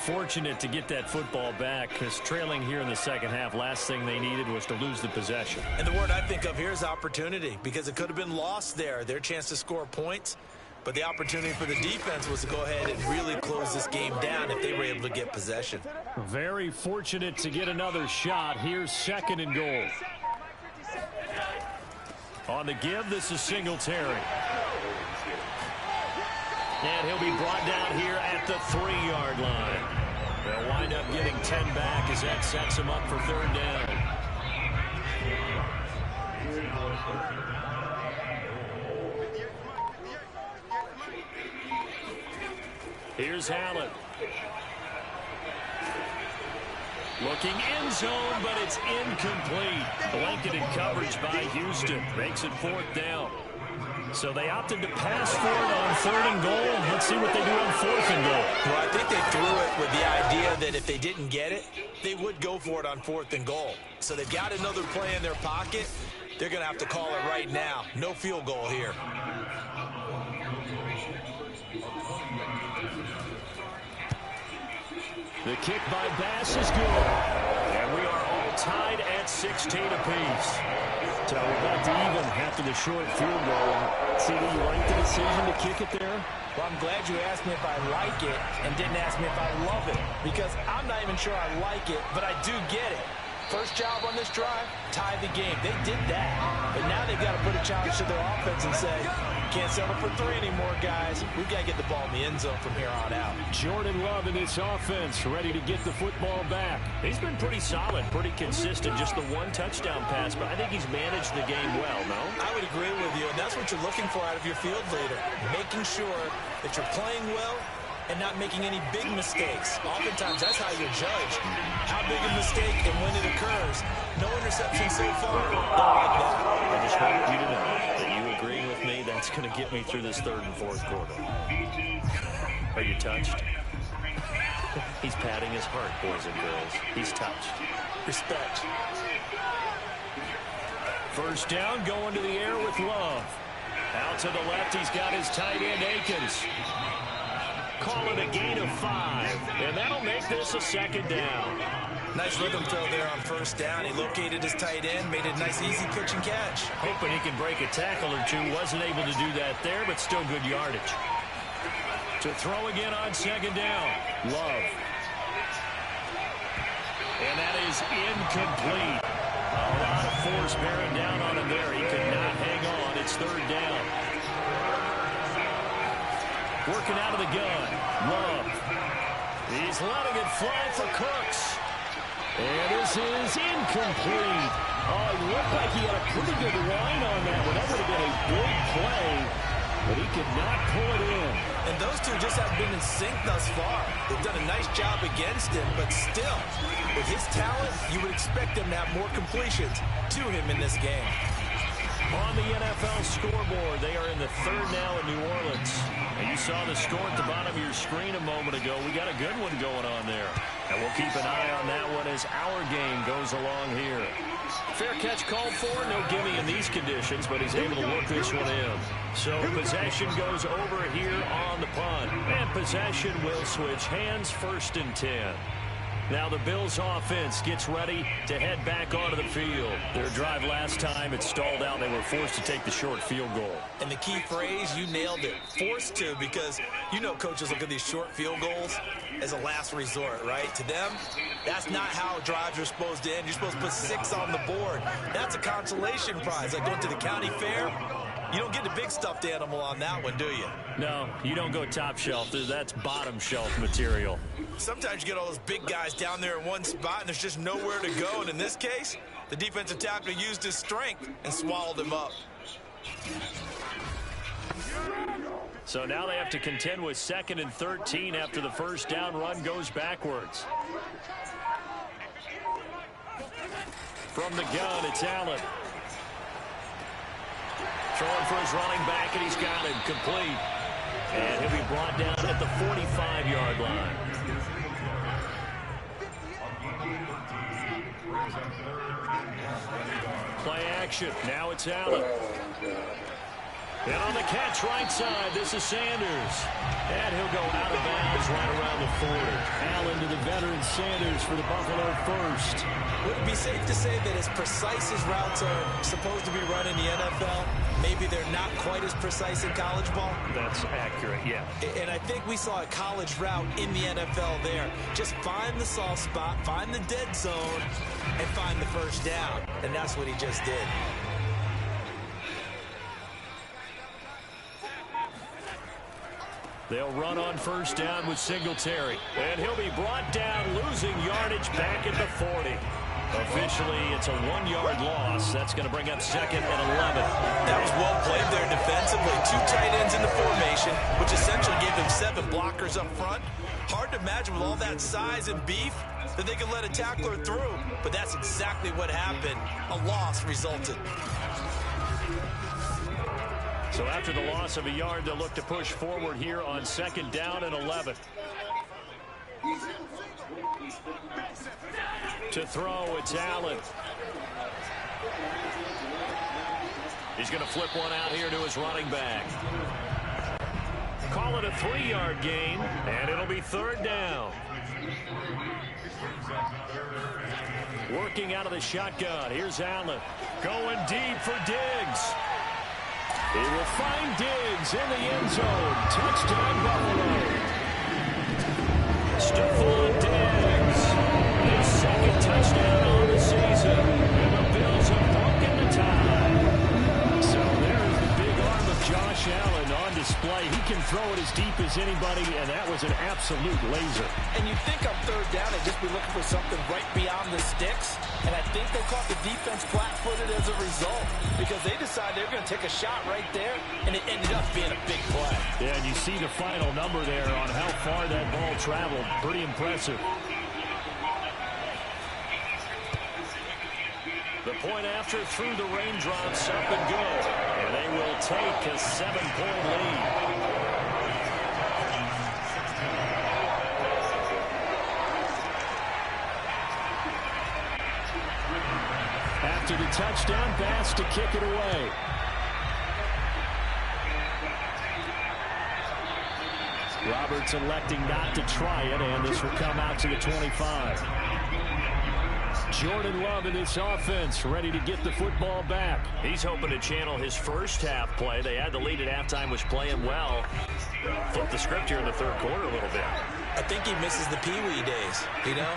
[SPEAKER 2] Fortunate to get that football back, because trailing here in the second half, last thing they needed was to lose the possession.
[SPEAKER 3] And the word I think of here is opportunity, because it could have been lost there. Their chance to score points, but the opportunity for the defense was to go ahead and really close this game down if they were able to get possession.
[SPEAKER 2] Very fortunate to get another shot. Here's 2nd and goal. On the give, this is Singletary. And he'll be brought down here at the 3-yard line. They'll wind up getting 10 back as that sets him up for 3rd down. Here's Allen. Looking end zone, but it's incomplete. Blanketed coverage by Houston. Makes it 4th down. So they opted to pass for it on 3rd and goal. Let's see what they do on 4th and goal.
[SPEAKER 3] Well, I think they threw it with the idea that if they didn't get it, they would go for it on 4th and goal. So they've got another play in their pocket. They're going to have to call it right now. No field goal here.
[SPEAKER 2] The kick by Bass is good. And we are all tied at 16 apiece. So we're back to even after the short field goal. See, do you like the decision to kick it there?
[SPEAKER 3] Well, I'm glad you asked me if I like it and didn't ask me if I love it, because I'm not even sure I like it, but I do get it. First job on this drive, tie the game. They did that. But now they've got to put a challenge to their offense and say, can't settle for 3 anymore, guys. We've got to get the ball in the end zone from here on out.
[SPEAKER 2] Jordan Love in this offense, ready to get the football back. He's been pretty solid, pretty consistent. Just the 1 touchdown pass, but I think he's managed the game well, no?
[SPEAKER 3] I would agree with you, and that's what you're looking for out of your field leader. Making sure that you're playing well and not making any big mistakes. Oftentimes, that's how you're judged. How big a mistake and when it occurs. No interception so far. Don't like that.
[SPEAKER 4] I just wanted you to know that you agreeing with me, that's going to get me through this 3rd and 4th quarter. Are you touched? He's patting his heart, boys and girls. He's touched.
[SPEAKER 3] Respect.
[SPEAKER 2] First down, going to the air with Love. Out to the left, he's got his tight end, Akins. Call it a gain of 5, and that'll make this a 2nd down.
[SPEAKER 3] Nice rhythm throw there on 1st down. He located his tight end, made it a nice, easy pitch and catch.
[SPEAKER 2] Hoping he can break a tackle or two. Wasn't able to do that there, but still good yardage. To throw again on 2nd down. Love. And that is incomplete. A lot of force bearing down on him there. He could not hang on. It's 3rd down. Working out of the gun. Love. He's letting it fly for Cooks. And this is incomplete. Oh, it looked like he had a pretty good line on that one. That would have been a big play, but he could not pull it in.
[SPEAKER 3] And those two just have been in sync thus far. They've done a nice job against him, but still, with his talent, you would expect him to have more completions to him in this game.
[SPEAKER 2] On the NFL scoreboard, they are in the 3rd now in New Orleans. And you saw the score at the bottom of your screen a moment ago. We got a good one going on there. And we'll keep an eye on that one as our game goes along here. Fair catch called for. No gimme in these conditions, but he's able to work this one in. So possession goes over here on the punt. And possession will switch hands, 1st and 10. Now the Bills offense gets ready to head back onto the field. Their drive last time, it stalled out. They were forced to take the short field goal.
[SPEAKER 3] And the key phrase, you nailed it. Forced to, because you know coaches look at these short field goals as a last resort, right? To them, that's not how drives are supposed to end. You're supposed to put 6 on the board. That's a consolation prize. Like going to the county fair, you don't get the big stuffed animal on that one, do you?
[SPEAKER 2] No, you don't go top shelf. That's bottom shelf material.
[SPEAKER 3] Sometimes you get all those big guys down there in one spot, and there's just nowhere to go. And in this case, the defensive tackle used his strength and swallowed him up.
[SPEAKER 2] So now they have to contend with 2nd and 13 after the 1st down run goes backwards. From the gun, it's Allen. Throwing for his running back, and he's got him complete. And he'll be brought down at the 45-yard line. Play action. Now it's Allen. And on the catch right side, this is Sanders. And he'll go out of bounds right around the 40. Allen to the veteran Sanders for the Buffalo first.
[SPEAKER 3] Would it be safe to say that as precise as routes are supposed to be run in the NFL, maybe they're not quite as precise in college ball?
[SPEAKER 2] That's accurate, yeah.
[SPEAKER 3] And I think we saw a college route in the NFL there. Just find the soft spot, find the dead zone, and find the first down. And that's what he just did.
[SPEAKER 2] They'll run on first down with Singletary. And he'll be brought down, losing yardage back at the 40. Officially, it's a 1-yard loss. That's going to bring up second and 11.
[SPEAKER 3] That was well played there defensively. 2 tight ends in the formation, which essentially gave them 7 blockers up front. Hard to imagine with all that size and beef that they could let a tackler through. But that's exactly what happened. A loss resulted.
[SPEAKER 2] So after the loss of a yard, they'll look to push forward here on second down and 11. To throw, it's Allen. He's going to flip one out here to his running back. Call it a 3-yard gain, and it'll be third down. Working out of the shotgun. Here's Allen. Going deep for Diggs. He will find Diggs in the end zone. Touchdown, Buffalo. Stephon Diggs. His second touchdown on the season. And the Bills have broken the tie. So there's the big arm of Josh Allen on display. He can throw it as deep as anybody, and that was an absolute laser.
[SPEAKER 3] And you'd think on third down they'd just be looking for something right beyond the sticks. And I think they caught the defense flat-footed as a result because they decided they were going to take a shot right there, and it ended up being a big play.
[SPEAKER 2] Yeah, and you see the final number there on how far that ball traveled. Pretty impressive. The point after through the raindrops, up and good. And they will take a 7-point lead. After the touchdown pass to kick it away. Roberts electing not to try it, and this will come out to the 25. Jordan Love in this offense, ready to get the football back. He's hoping to channel his first half play. They had the lead at halftime, was playing well. Flip the script here in the third quarter a little bit.
[SPEAKER 3] I think he misses the Pee-wee days, you know,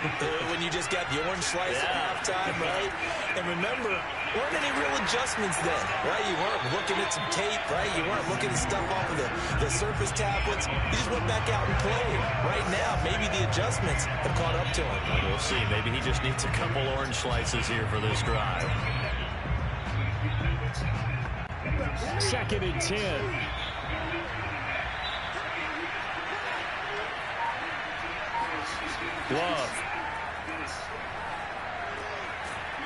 [SPEAKER 3] when you just got the orange slice at halftime, right? And remember, weren't any real adjustments then, right? You weren't looking at some tape, right? You weren't looking at stuff off of the surface tablets. You just went back out and played. Right now, maybe the adjustments have caught up to him.
[SPEAKER 2] We'll see. Maybe he just needs a couple orange slices here for this drive. Second and 10. Love.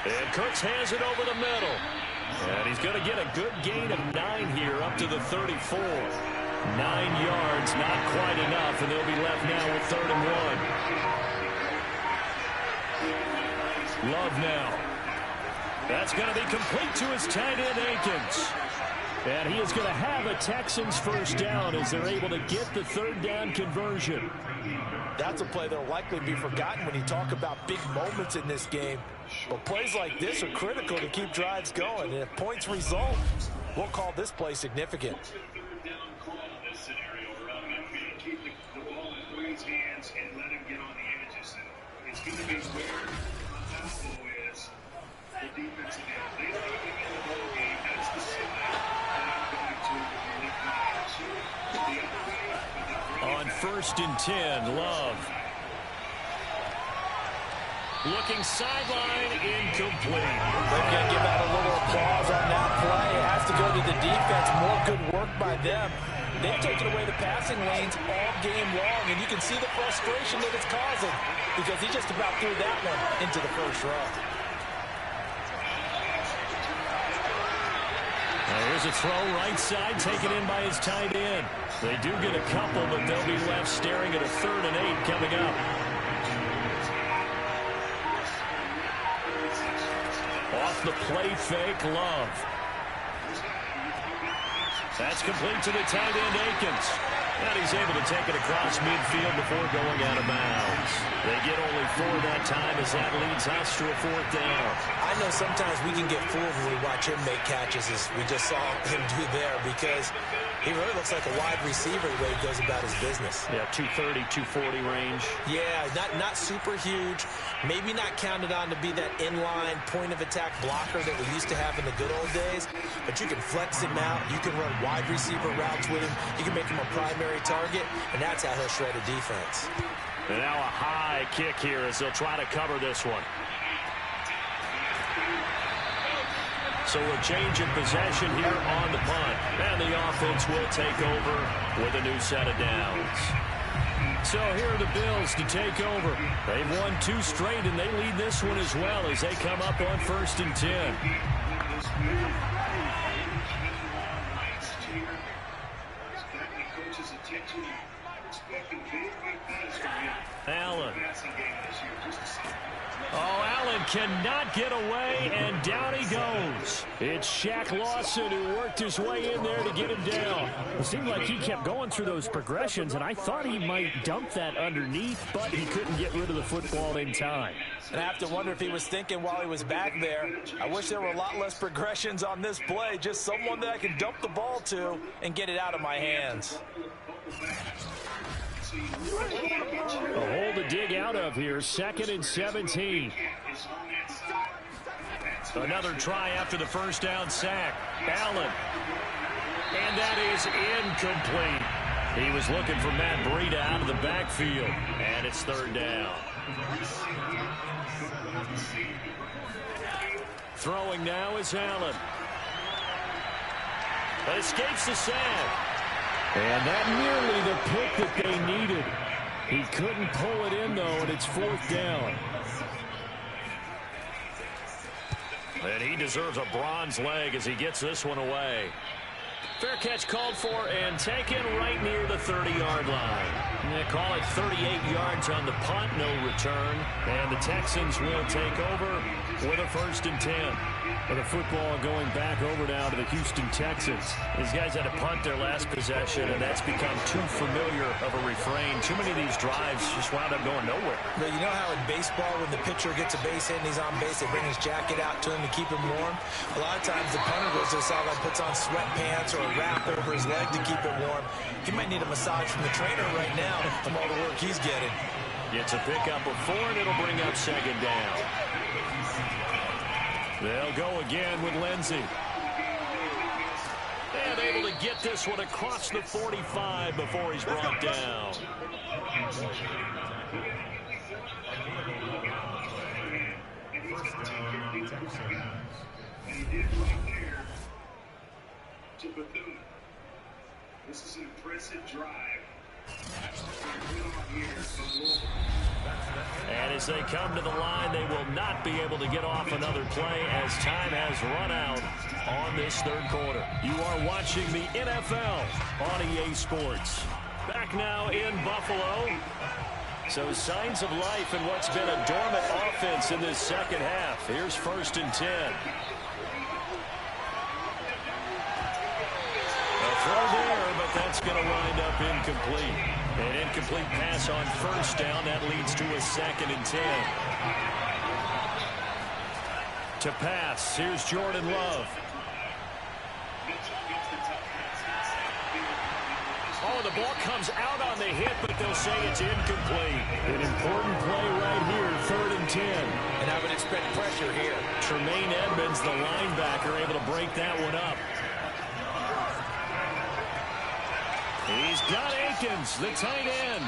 [SPEAKER 2] And Cooks hands it over the middle. And he's going to get a good gain of 9 here up to the 34. 9 yards, not quite enough, and they'll be left now with 3rd and 1. Love now. That's going to be complete to his tight end, Akins. And he is going to have a Texans first down as they're able to get the 3rd down conversion.
[SPEAKER 3] That's a play that'll likely be forgotten when you talk about big moments in this game. But plays like this are critical to keep drives going. And if points result, we'll call this play significant.
[SPEAKER 6] Keep the ball in Brady's hands and let him get on the edges. It's going to be where the outflow is. The defensive end. They don't even get the ball game. That's the side that I'm going to really guys. The other way.
[SPEAKER 2] On 1st and 10, Love. Looking sideline, incomplete.
[SPEAKER 3] They're going to give out a little applause on that play. It has to go to the defense. More good work by them. They've taken away the passing lanes all game long, and you can see the frustration that it's causing because he just about threw that one into the first row.
[SPEAKER 2] Here's a throw right side, taken in by his tight end. They do get a couple, but they'll be left staring at a 3rd and 8 coming up. Off the play fake, Love. That's complete to the tight end, Akins. And he's able to take it across midfield before going out of bounds. They get only 4 that time as that leads us to a 4th down.
[SPEAKER 3] I know sometimes we can get fooled when we watch him make catches, as we just saw him do there, because he really looks like a wide receiver the way he goes about his business.
[SPEAKER 2] Yeah, 230, 240 range.
[SPEAKER 3] Yeah, not super huge. Maybe not counted on to be that inline point-of-attack blocker that we used to have in the good old days, but you can flex him out. You can run wide receiver routes with him. You can make him a primary target, and that's how he'll shred a defense.
[SPEAKER 2] And now a high kick here as they'll try to cover this one. So a change in possession here on the punt. And the offense will take over with a new set of downs. So here are the Bills to take over. They've won 2 straight, and they lead this one as well as they come up on 1st and 10. Allen. Oh, Allen cannot get away, and down he goes. It's Shaq Lawson who worked his way in there to get him down.
[SPEAKER 8] It seemed like he kept going through those progressions, and I thought he might dump that underneath, but he couldn't get rid of the football in time.
[SPEAKER 3] And I have to wonder if he was thinking while he was back there, I wish there were a lot less progressions on this play, just someone that I can dump the ball to and get it out of my hands.
[SPEAKER 8] A hole to dig out of here, 2nd and 17.
[SPEAKER 2] Another try after the first down sack. Allen. And that is incomplete. He was looking for Matt Breida out of the backfield. And it's 3rd down. Throwing now is Allen. But escapes the sack.
[SPEAKER 8] And that nearly the pick that they needed. He couldn't pull it in, though, and it's 4th down.
[SPEAKER 2] And he deserves a bronze leg as he gets this one away. Fair catch called for and taken right near the 30-yard line. They call it 38 yards on the punt, no return. And the Texans will take over with a 1st and 10.
[SPEAKER 8] With the football going back over now to the Houston Texans.
[SPEAKER 2] These guys had to punt their last possession, and that's become too familiar of a refrain. Too many of these drives just wound up going nowhere.
[SPEAKER 3] But you know how in baseball, when the pitcher gets a base hit and he's on base, they bring his jacket out to him to keep him warm? A lot of times the punter goes to the sideline, puts on sweatpants or a wrap over his leg to keep it warm. He might need a massage from the trainer right now from all the work he's getting.
[SPEAKER 2] Gets a pickup of 4, and it'll bring up 2nd down. They'll go again with Lindsey. And able to get this one across the 45 before he's brought down.
[SPEAKER 6] This is an impressive drive.
[SPEAKER 2] And as they come to the line, they will not be able to get off another play as time has run out on this 3rd quarter. You are watching the NFL on EA Sports. Back now in Buffalo. So signs of life in what's been a dormant offense in this 2nd half. Here's 1st and 10. A throw there, but that's going to wind up incomplete. An incomplete pass on 1st down. That leads to a 2nd and 10. To pass, here's Jordan Love. Oh, the ball comes out on the hit, but they'll say it's incomplete.
[SPEAKER 8] An important play right here, 3rd and 10.
[SPEAKER 3] And I would expect pressure here.
[SPEAKER 2] Tremaine Edmonds, the linebacker, able to break that one up. He's got Akins, the tight end.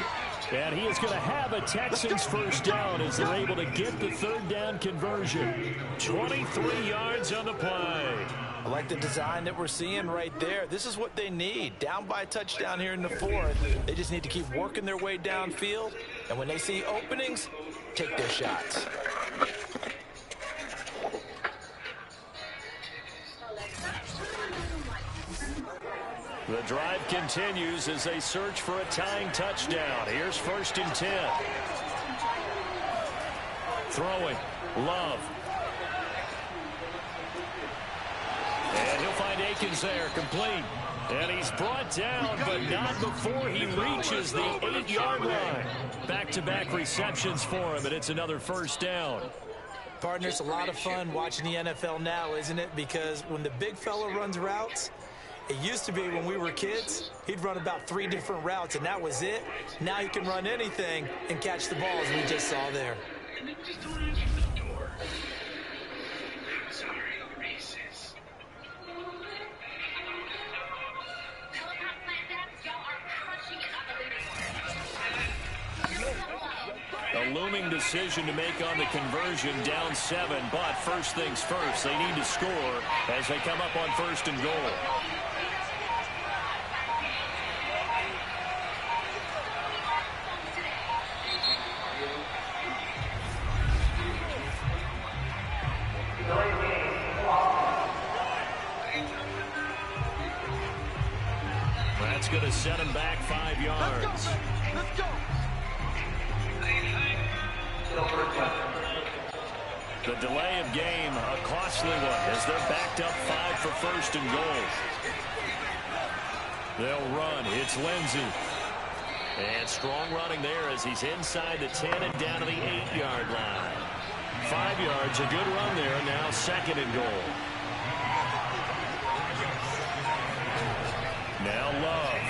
[SPEAKER 2] And he is going to have a Texans 1st down as they're able to get the 3rd down conversion. 23 yards on the play.
[SPEAKER 3] I like the design that we're seeing right there. This is what they need. Down by a touchdown here in the 4th. They just need to keep working their way downfield. And when they see openings, take their shots.
[SPEAKER 2] The drive continues as they search for a tying touchdown. Here's 1st and 10. Throwing. Love. And he'll find Akins there. Complete. And he's brought down, but not before he reaches the 8-yard line. Back-to-back receptions for him, and it's another first down.
[SPEAKER 3] Partner, it's a lot of fun watching the NFL now, isn't it? Because when the big fella runs routes, it used to be when we were kids, he'd run about 3 different routes, and that was it. Now he can run anything and catch the ball, as we just saw there.
[SPEAKER 2] A looming decision to make on the conversion, down 7, but first things first, they need to score as they come up on 1st and goal. That's going to set him back 5 yards.
[SPEAKER 3] Let's go.
[SPEAKER 2] The delay of game, a costly one, as they're backed up 5 for 1st and goal. They'll run. It's Lindsey. And strong running there as he's inside the 10 and down to the 8-yard line. 5 yards, a good run there. Now 2nd and goal. Now Love.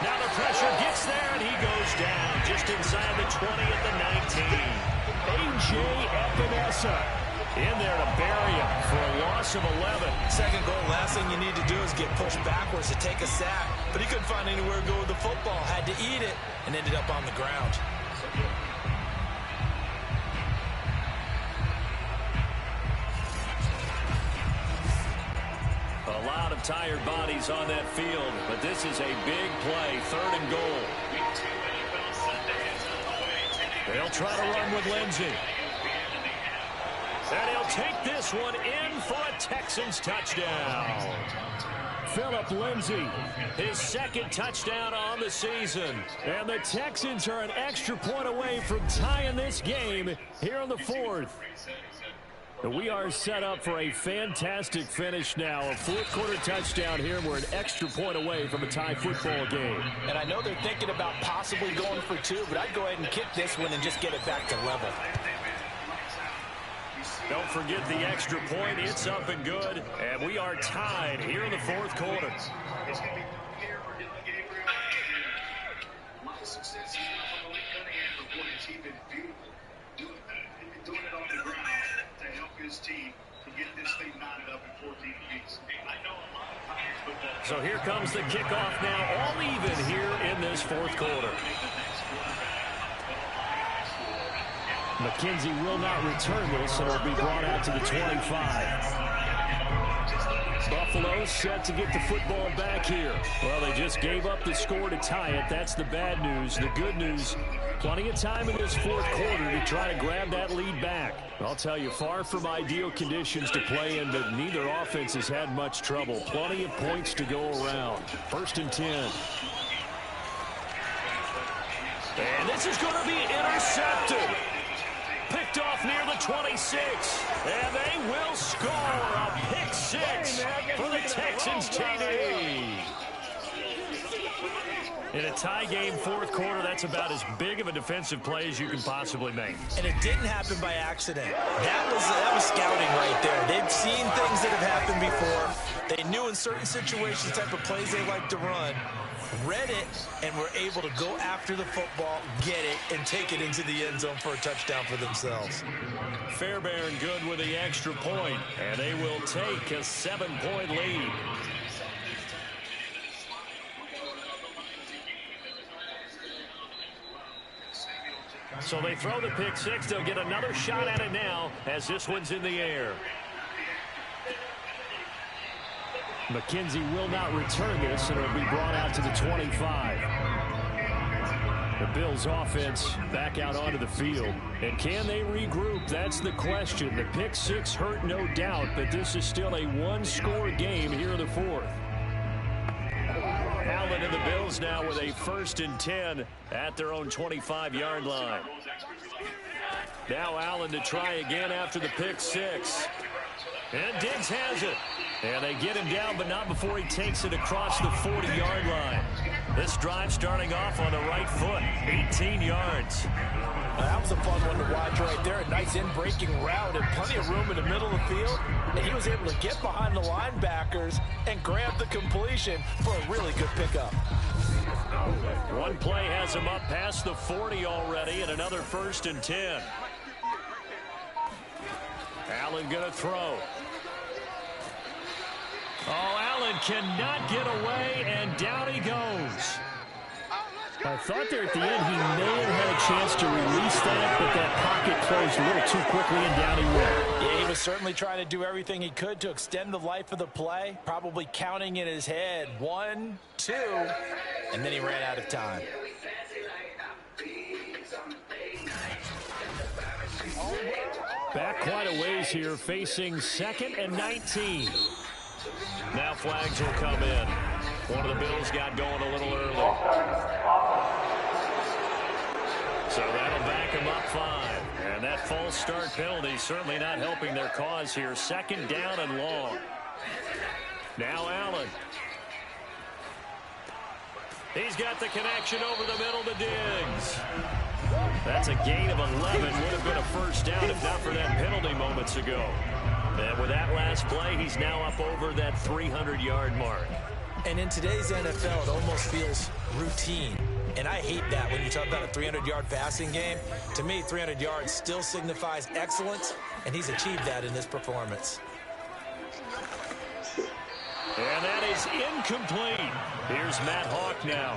[SPEAKER 2] Now the pressure gets there, and he goes down just inside the 20 at the 19. A.J. Epinesa in there to bury him for a loss of 11.
[SPEAKER 3] 2nd goal, last thing you need to do is get pushed backwards to take a sack. But he couldn't find anywhere to go with the football. Had to eat it and ended up on the ground.
[SPEAKER 2] A lot of tired bodies on that field, but this is a big play, 3rd and goal. They'll try to run with Lindsey. And he'll take this one in for a Texans touchdown. Phillip Lindsey, his 2nd touchdown on the season. And the Texans are an extra point away from tying this game here in the 4th. We are set up for a fantastic finish now. A 4th quarter touchdown here. We're an extra point away from a tie football game.
[SPEAKER 3] And I know they're thinking about possibly going for 2, but I'd go ahead and kick this one and just get it back to level.
[SPEAKER 2] Don't forget the extra point. It's up and good. And we are tied here in the 4th quarter.
[SPEAKER 6] It's going to be here for Dylan Gabriel. A lot of success here from Malik Cunningham for points. He's been beautiful doing it on the ground to help his team to get this thing knotted up in 14 apiece. I know a lot of times football.
[SPEAKER 2] So here comes the kickoff now, all even here in this 4th quarter. McKenzie will not return this, and it'll be brought out to the 25. Buffalo set to get the football back here. Well, they just gave up the score to tie it. That's the bad news. The good news, plenty of time in this 4th quarter to try to grab that lead back. I'll tell you, far from ideal conditions to play in, but neither offense has had much trouble. Plenty of points to go around. 1st and 10. And this is going to be intercepted. Picked off near the 26, and they will score a pick 6 for the Texans TD. In a tie game 4th quarter, that's about as big of a defensive play as you can possibly make.
[SPEAKER 3] And it didn't happen by accident. That was scouting right there. They've seen things that have happened before. They knew in certain situations the type of plays they like to run. Read it, and were able to go after the football, get it, and take it into the end zone for a touchdown for themselves.
[SPEAKER 2] Fairbairn good with the extra point, and they will take a 7-point lead. So they throw the pick 6. They'll get another shot at it now as this one's in the air. McKenzie will not return this, and it'll be brought out to the 25. The Bills offense back out onto the field. And can they regroup? That's the question. The pick 6 hurt, no doubt, but this is still a 1-score game here in the 4th. Allen and the Bills now with a 1st and 10 at their own 25-yard line. Now Allen to try again after the pick 6. And Diggs has it. And they get him down, but not before he takes it across the 40-yard line. This drive starting off on the right foot, 18 yards.
[SPEAKER 3] That was a fun one to watch right there. A nice in-breaking route and plenty of room in the middle of the field. And he was able to get behind the linebackers and grab the completion for a really good pickup.
[SPEAKER 2] One play has him up past the 40 already, and another 1st and 10. Allen going to throw. Oh, Allen cannot get away, and down he goes.
[SPEAKER 8] I thought there at the end he may have had a chance to release that, but that pocket closed a little too quickly, and down he went.
[SPEAKER 3] Yeah, he was certainly trying to do everything he could to extend the life of the play, probably counting in his head 1, 2, and then he ran out of time.
[SPEAKER 2] Back quite a ways here, facing 2nd and 19. Now flags will come in. One of the Bills got going a little early. So that'll back them up 5. And that false start penalty certainly not helping their cause here. 2nd down and long. Now Allen. He's got the connection over the middle to Diggs. That's a gain of 11. Would have been a 1st down if not for that penalty moments ago. And with that last play, he's now up over that 300-yard mark.
[SPEAKER 3] And in today's NFL, it almost feels routine. And I hate that when you talk about a 300-yard passing game. To me, 300 yards still signifies excellence, and he's achieved that in this performance.
[SPEAKER 2] And that is incomplete. Here's Matt Hawk now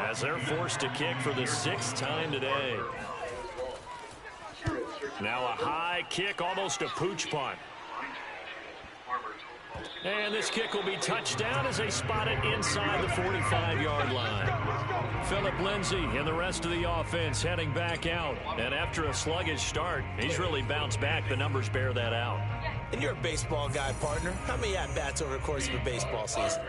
[SPEAKER 2] as they're forced to kick for the 6th time today. Now a high kick, almost a pooch punt. And this kick will be touchdown as they spot it inside the 45-yard line. Phillip Lindsay and the rest of the offense heading back out. And after a sluggish start, he's really bounced back. The numbers bear that out.
[SPEAKER 3] And you're a baseball guy, partner. How many at-bats over the course of a baseball season?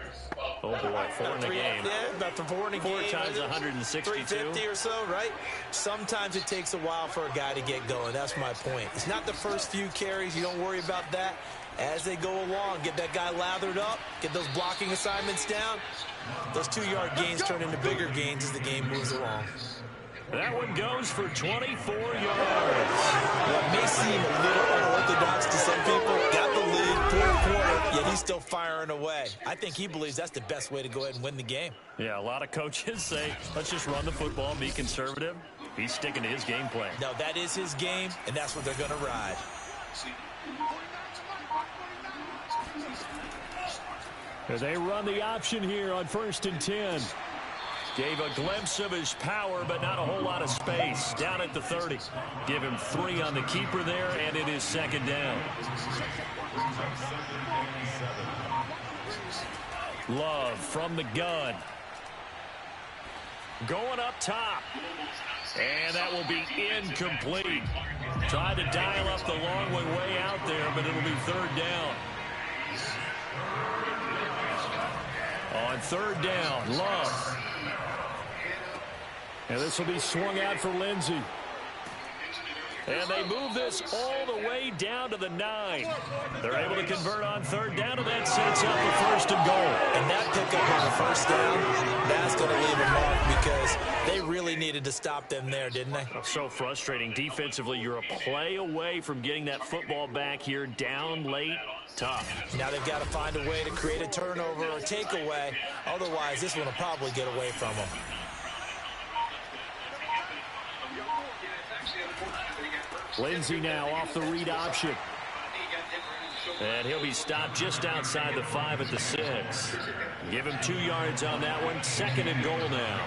[SPEAKER 2] Oh, boy, 4 in a game.
[SPEAKER 3] Yeah, about 4 in a game.
[SPEAKER 2] 4 times 162.
[SPEAKER 3] 350 or so, right? Sometimes it takes a while for a guy to get going. That's my point. It's not the first few carries. You don't worry about that. As they go along, get that guy lathered up, get those blocking assignments down. Those 2-yard gains turn into bigger gains as the game moves along.
[SPEAKER 2] That one goes for 24 yards.
[SPEAKER 3] What may seem a little unorthodox to some people, got the lead, 4th quarter, yet he's still firing away. I think he believes that's the best way to go ahead and win the game.
[SPEAKER 2] Yeah, a lot of coaches say, let's just run the football and be conservative. He's sticking to his game plan.
[SPEAKER 3] No, that is his game, and that's what they're going to ride.
[SPEAKER 8] As they run the option here on 1st and 10.
[SPEAKER 2] Gave a glimpse of his power, but not a whole lot of space. Down at the 30. Give him 3 on the keeper there, and it is 2nd down. Love from the gun. Going up top. And that will be incomplete. Tried to dial up the long way out there, but it'll be 3rd down. On 3rd down, Love.
[SPEAKER 8] And this will be swung out for Lindsay.
[SPEAKER 2] And they move this all the way down to the 9. They're able to convert on 3rd down, and that sets up the 1st and goal.
[SPEAKER 3] And that pickup on the 1st down, that's going to leave a mark because they really needed to stop them there, didn't they?
[SPEAKER 2] So frustrating. Defensively, you're a play away from getting that football back here down late. Tough.
[SPEAKER 3] Now they've got to find a way to create a turnover or takeaway. Otherwise, this one will probably get away from them.
[SPEAKER 8] Lindsay now off the read option.
[SPEAKER 2] And he'll be stopped just outside the 5 at the 6. Give him 2 yards on that one. 2nd and goal now.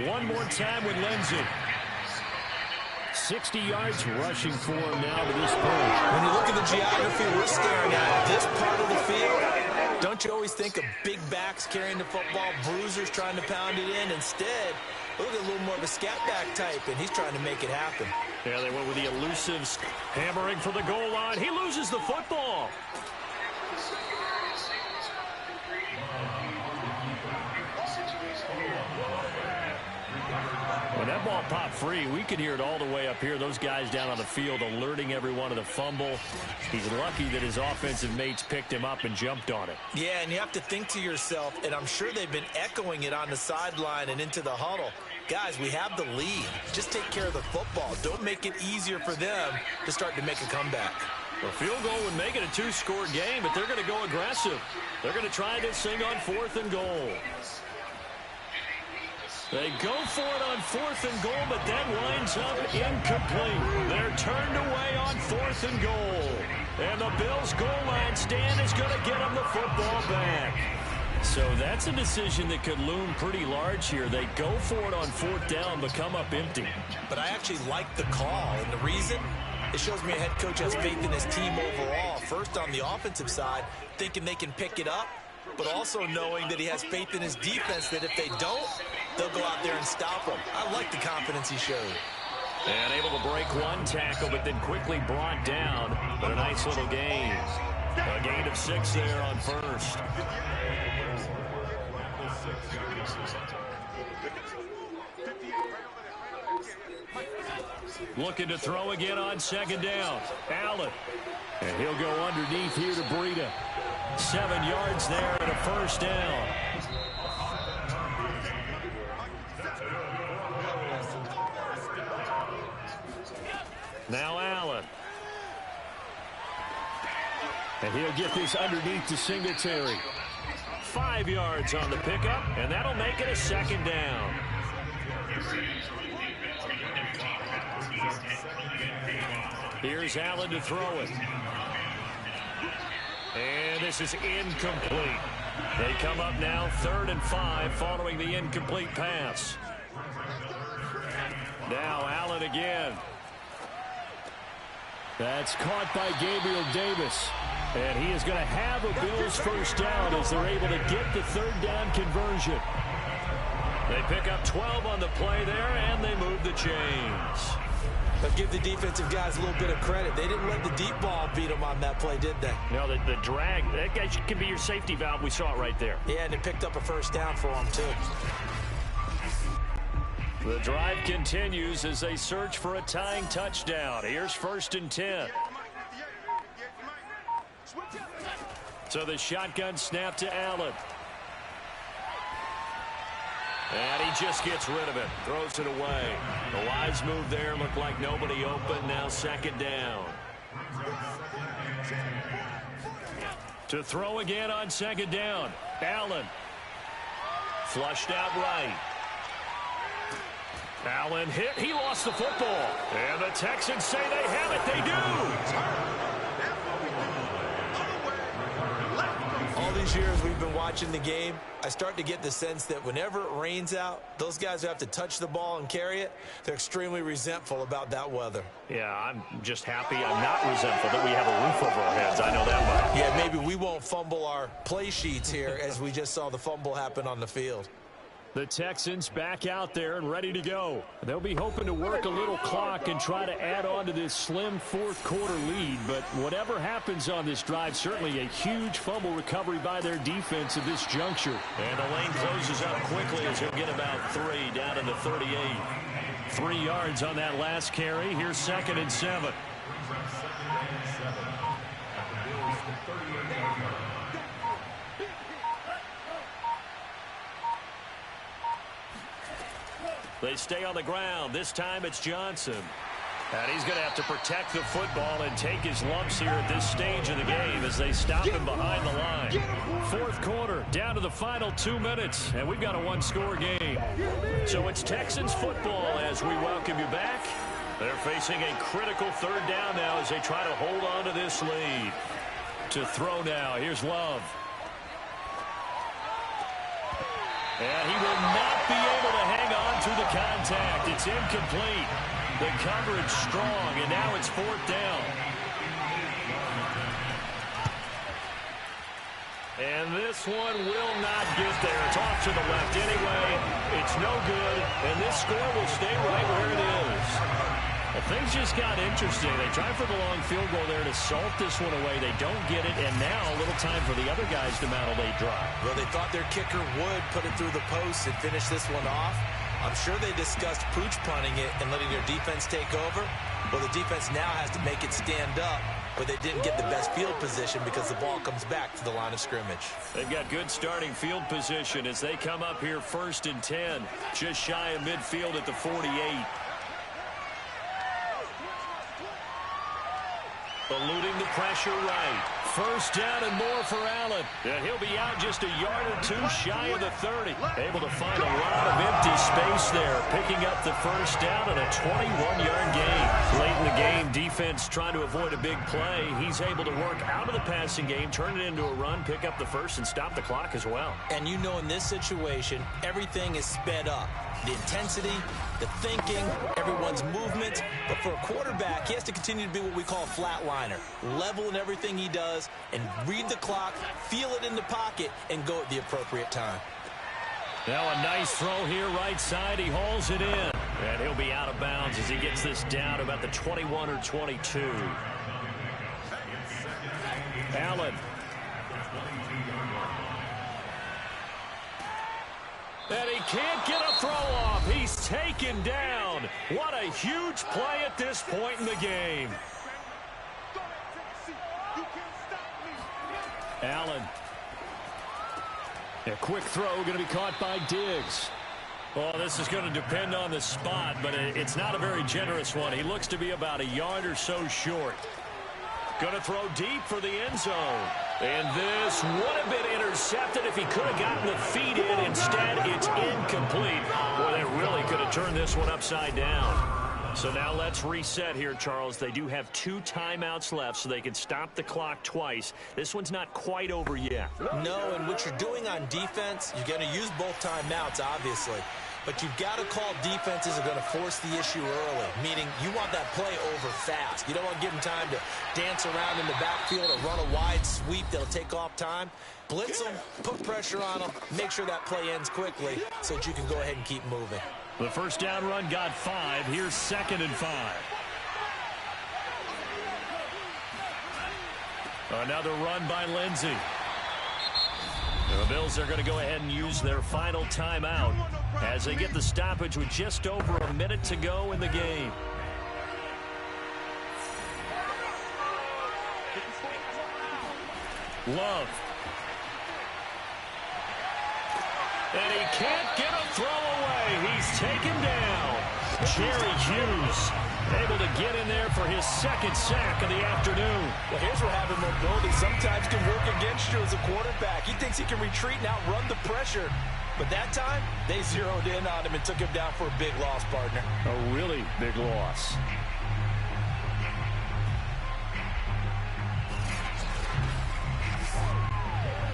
[SPEAKER 2] One more time with Lindsay.
[SPEAKER 8] 60 yards rushing for him now to this point.
[SPEAKER 3] When you look at the geography we're staring at, this part of the field, don't you always think of big backs carrying the football, bruisers trying to pound it in? Instead, look at a little more of a scat back type, and he's trying to make it happen.
[SPEAKER 2] Yeah, they went with the elusives, hammering for the goal line. He loses the football.
[SPEAKER 8] Well, that
[SPEAKER 2] ball popped free. We could hear it all the way up here. Those guys down on the field alerting everyone of the fumble. He's lucky that his offensive mates picked him up and jumped on it.
[SPEAKER 3] Yeah, and you have to think to yourself, and I'm sure they've been echoing it on the sideline and into the huddle. Guys, we have the lead. Just take care of the football. Don't make it easier for them to start to make a comeback.
[SPEAKER 2] A field goal would make it a two-score game, but they're going to go aggressive. They're going to try this thing on 4th and goal. They go for it on 4th and goal, but that winds up incomplete. They're turned away on 4th and goal. And the Bills' goal line stand is going to get them the football back. So that's a decision that could loom pretty large here. They go for it on 4th down, but come up empty.
[SPEAKER 3] But I actually like the call, and the reason? It shows me a head coach has faith in his team overall. First on the offensive side, thinking they can pick it up, but also knowing that he has faith in his defense that if they don't, they'll go out there and stop them. I like the confidence he showed.
[SPEAKER 2] And able to break one tackle, but then quickly brought down. But a nice little gain. A gain of 6 there on 1st. Looking to throw again on 2nd down. Allen. And he'll go underneath here to Breida. 7 yards there and a 1st down. Now Allen. And he'll get this underneath to Singletary. 5 yards on the pickup, and that'll make it a 2nd down. Here's Allen to throw it. And this is incomplete. They come up now 3rd and 5 following the incomplete pass. Now Allen again. That's caught by Gabriel Davis. And he is going to have a Bills 1st down as they're able to get the 3rd down conversion. They pick up 12 on the play there, and they move the chains.
[SPEAKER 3] But give the defensive guys a little bit of credit. They didn't let the deep ball beat them on that play, did they?
[SPEAKER 2] No, the drag, that guy can be your safety valve. We saw it right there.
[SPEAKER 3] Yeah, and it picked up a 1st down for them, too.
[SPEAKER 2] The drive continues as they search for a tying touchdown. Here's 1st and 10. So the shotgun snap to Allen. And he just gets rid of it. Throws it away. The wise move there. Looked like nobody open. Now 2nd down. To throw again on 2nd down. Allen. Flushed out right. Allen hit. He lost the football. And the Texans say they have it. They do.
[SPEAKER 3] All these years we've been watching the game, I start to get the sense that whenever it rains out, those guys who have to touch the ball and carry it, they're extremely resentful about that weather.
[SPEAKER 2] Yeah, I'm just happy I'm not resentful that we have a roof over our heads. I know that much.
[SPEAKER 3] Yeah, maybe we won't fumble our play sheets here as we just saw the fumble happen on the field.
[SPEAKER 2] The Texans back out there and ready to go. They'll be hoping to work a little clock and try to add on to this slim 4th quarter lead. But whatever happens on this drive, certainly a huge fumble recovery by their defense at this juncture. And the lane closes up quickly as he'll get about 3 down to the 38. 3 yards on that last carry. Here's 2nd and 7. They stay on the ground. This time it's Johnson. And he's going to have to protect the football and take his lumps here at this stage of the game as they stop him behind the line. 4th quarter, down to the final 2 minutes, and we've got a 1-score game. So it's Texans football as we welcome you back. They're facing a critical 3rd down now as they try to hold on to this lead. To throw now, here's Love. And he will not be able to hang on to the contact. It's incomplete. The coverage strong, and now it's 4th down. And this one will not get there. It's off to the left anyway. It's no good, and this score will stay right where it is. Well, things just got interesting. They tried for the long field goal there to salt this one away. They don't get it, and now a little time for the other guys to mount a late drive.
[SPEAKER 3] Well, they thought their kicker would put it through the post and finish this one off. I'm sure they discussed pooch punting it and letting their defense take over. Well, the defense now has to make it stand up, but they didn't get the best field position because the ball comes back to the line of scrimmage.
[SPEAKER 2] They've got good starting field position as they come up here 1st and 10, just shy of midfield at the 48. Eluding the pressure right. 1st down and more for Allen. And he'll be out just a yard or two shy of the 30. Able to find a lot of empty space there, picking up the 1st down and a 21-yard gain. Late in the game, defense trying to avoid a big play. He's able to work out of the passing game, turn it into a run, pick up the 1st, and stop the clock as well.
[SPEAKER 3] And you know in this situation, everything is sped up. The intensity, the thinking, everyone's movement. But for a quarterback, he has to continue to be what we call a flatliner. Level in everything he does and read the clock, feel it in the pocket, and go at the appropriate time.
[SPEAKER 2] Now a nice throw here right side. He hauls it in. And he'll be out of bounds as he gets this down about the 21 or 22. Allen. And he can't get a throw off. He's taken down. What a huge play at this point in the game. Allen. A quick throw going to be caught by Diggs. Well, this is going to depend on the spot, but it's not a very generous one. He looks to be about a yard or so short. Going to throw deep for the end zone. And this would have been intercepted if he could have gotten the feet in. Instead, it's incomplete. Boy, they really could have turned this one upside down. So now let's reset here, Charles. They do have 2 timeouts left, so they can stop the clock twice. This one's not quite over yet.
[SPEAKER 3] No, and what you're doing on defense, you're going to use both timeouts, obviously. But you've got to call defenses are going to force the issue early, meaning you want that play over fast. You don't want to give them time to dance around in the backfield or run a wide sweep that'll take off time. Blitz them, put pressure on them, make sure that play ends quickly so that you can go ahead and keep moving.
[SPEAKER 2] The 1st down run got 5. Here's 2nd and 5. Another run by Lindsey. The Bills are going to go ahead and use their final timeout as they get the stoppage with just over a minute to go in the game. Love. And he can't get a throw away. He's taken down. Jerry Hughes able to get in there for his 2nd sack of the afternoon.
[SPEAKER 3] Well, here's where having mobility sometimes can work against you as a quarterback. He thinks he can retreat and outrun the pressure. But that time, they zeroed in on him and took him down for a big loss, partner.
[SPEAKER 2] A really big loss.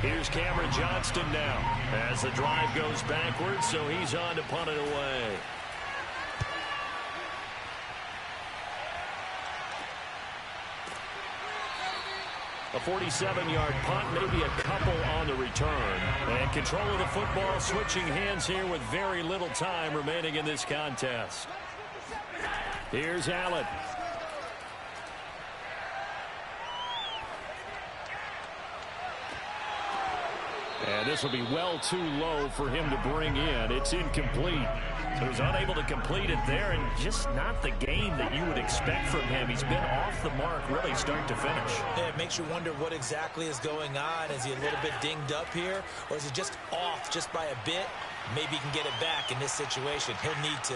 [SPEAKER 2] Here's Cameron Johnston now as the drive goes backwards, so he's on to punt it away. A 47-yard punt, maybe a couple on the return. And control of the football switching hands here with very little time remaining in this contest. Here's Allen. And this will be well too low for him to bring in. It's incomplete. So he's unable to complete it there, and just not the game that you would expect from him. He's been off the mark really start to finish.
[SPEAKER 3] Yeah, it makes you wonder what exactly is going on. Is he a little bit dinged up here, or is he just off just by a bit? Maybe he can get it back in this situation. He'll need to.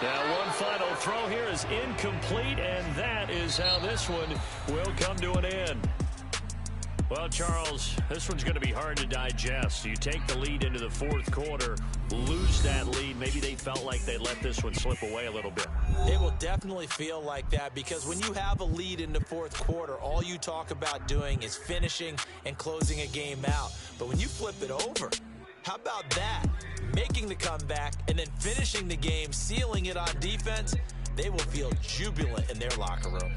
[SPEAKER 2] Now one final throw here is incomplete, and that is how this one will come to an end. Well, Charles, this one's going to be hard to digest. You take the lead into the 4th quarter, lose that lead. Maybe they felt like they let this one slip away a little bit.
[SPEAKER 3] It will definitely feel like that because when you have a lead in the 4th quarter, all you talk about doing is finishing and closing a game out. But when you flip it over, how about that? Making the comeback and then finishing the game, sealing it on defense, they will feel jubilant in their locker room.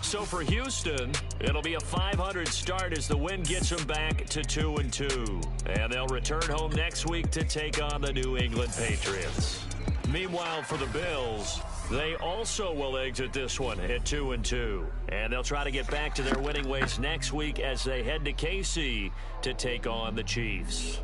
[SPEAKER 2] So for Houston, it'll be a .500 start as the win gets them back to 2-2. And they'll return home next week to take on the New England Patriots. Meanwhile, Meanwhile, for the Bills, they also will exit this one at 2-2. And they'll try to get back to their winning ways next week as they head to KC to take on the Chiefs.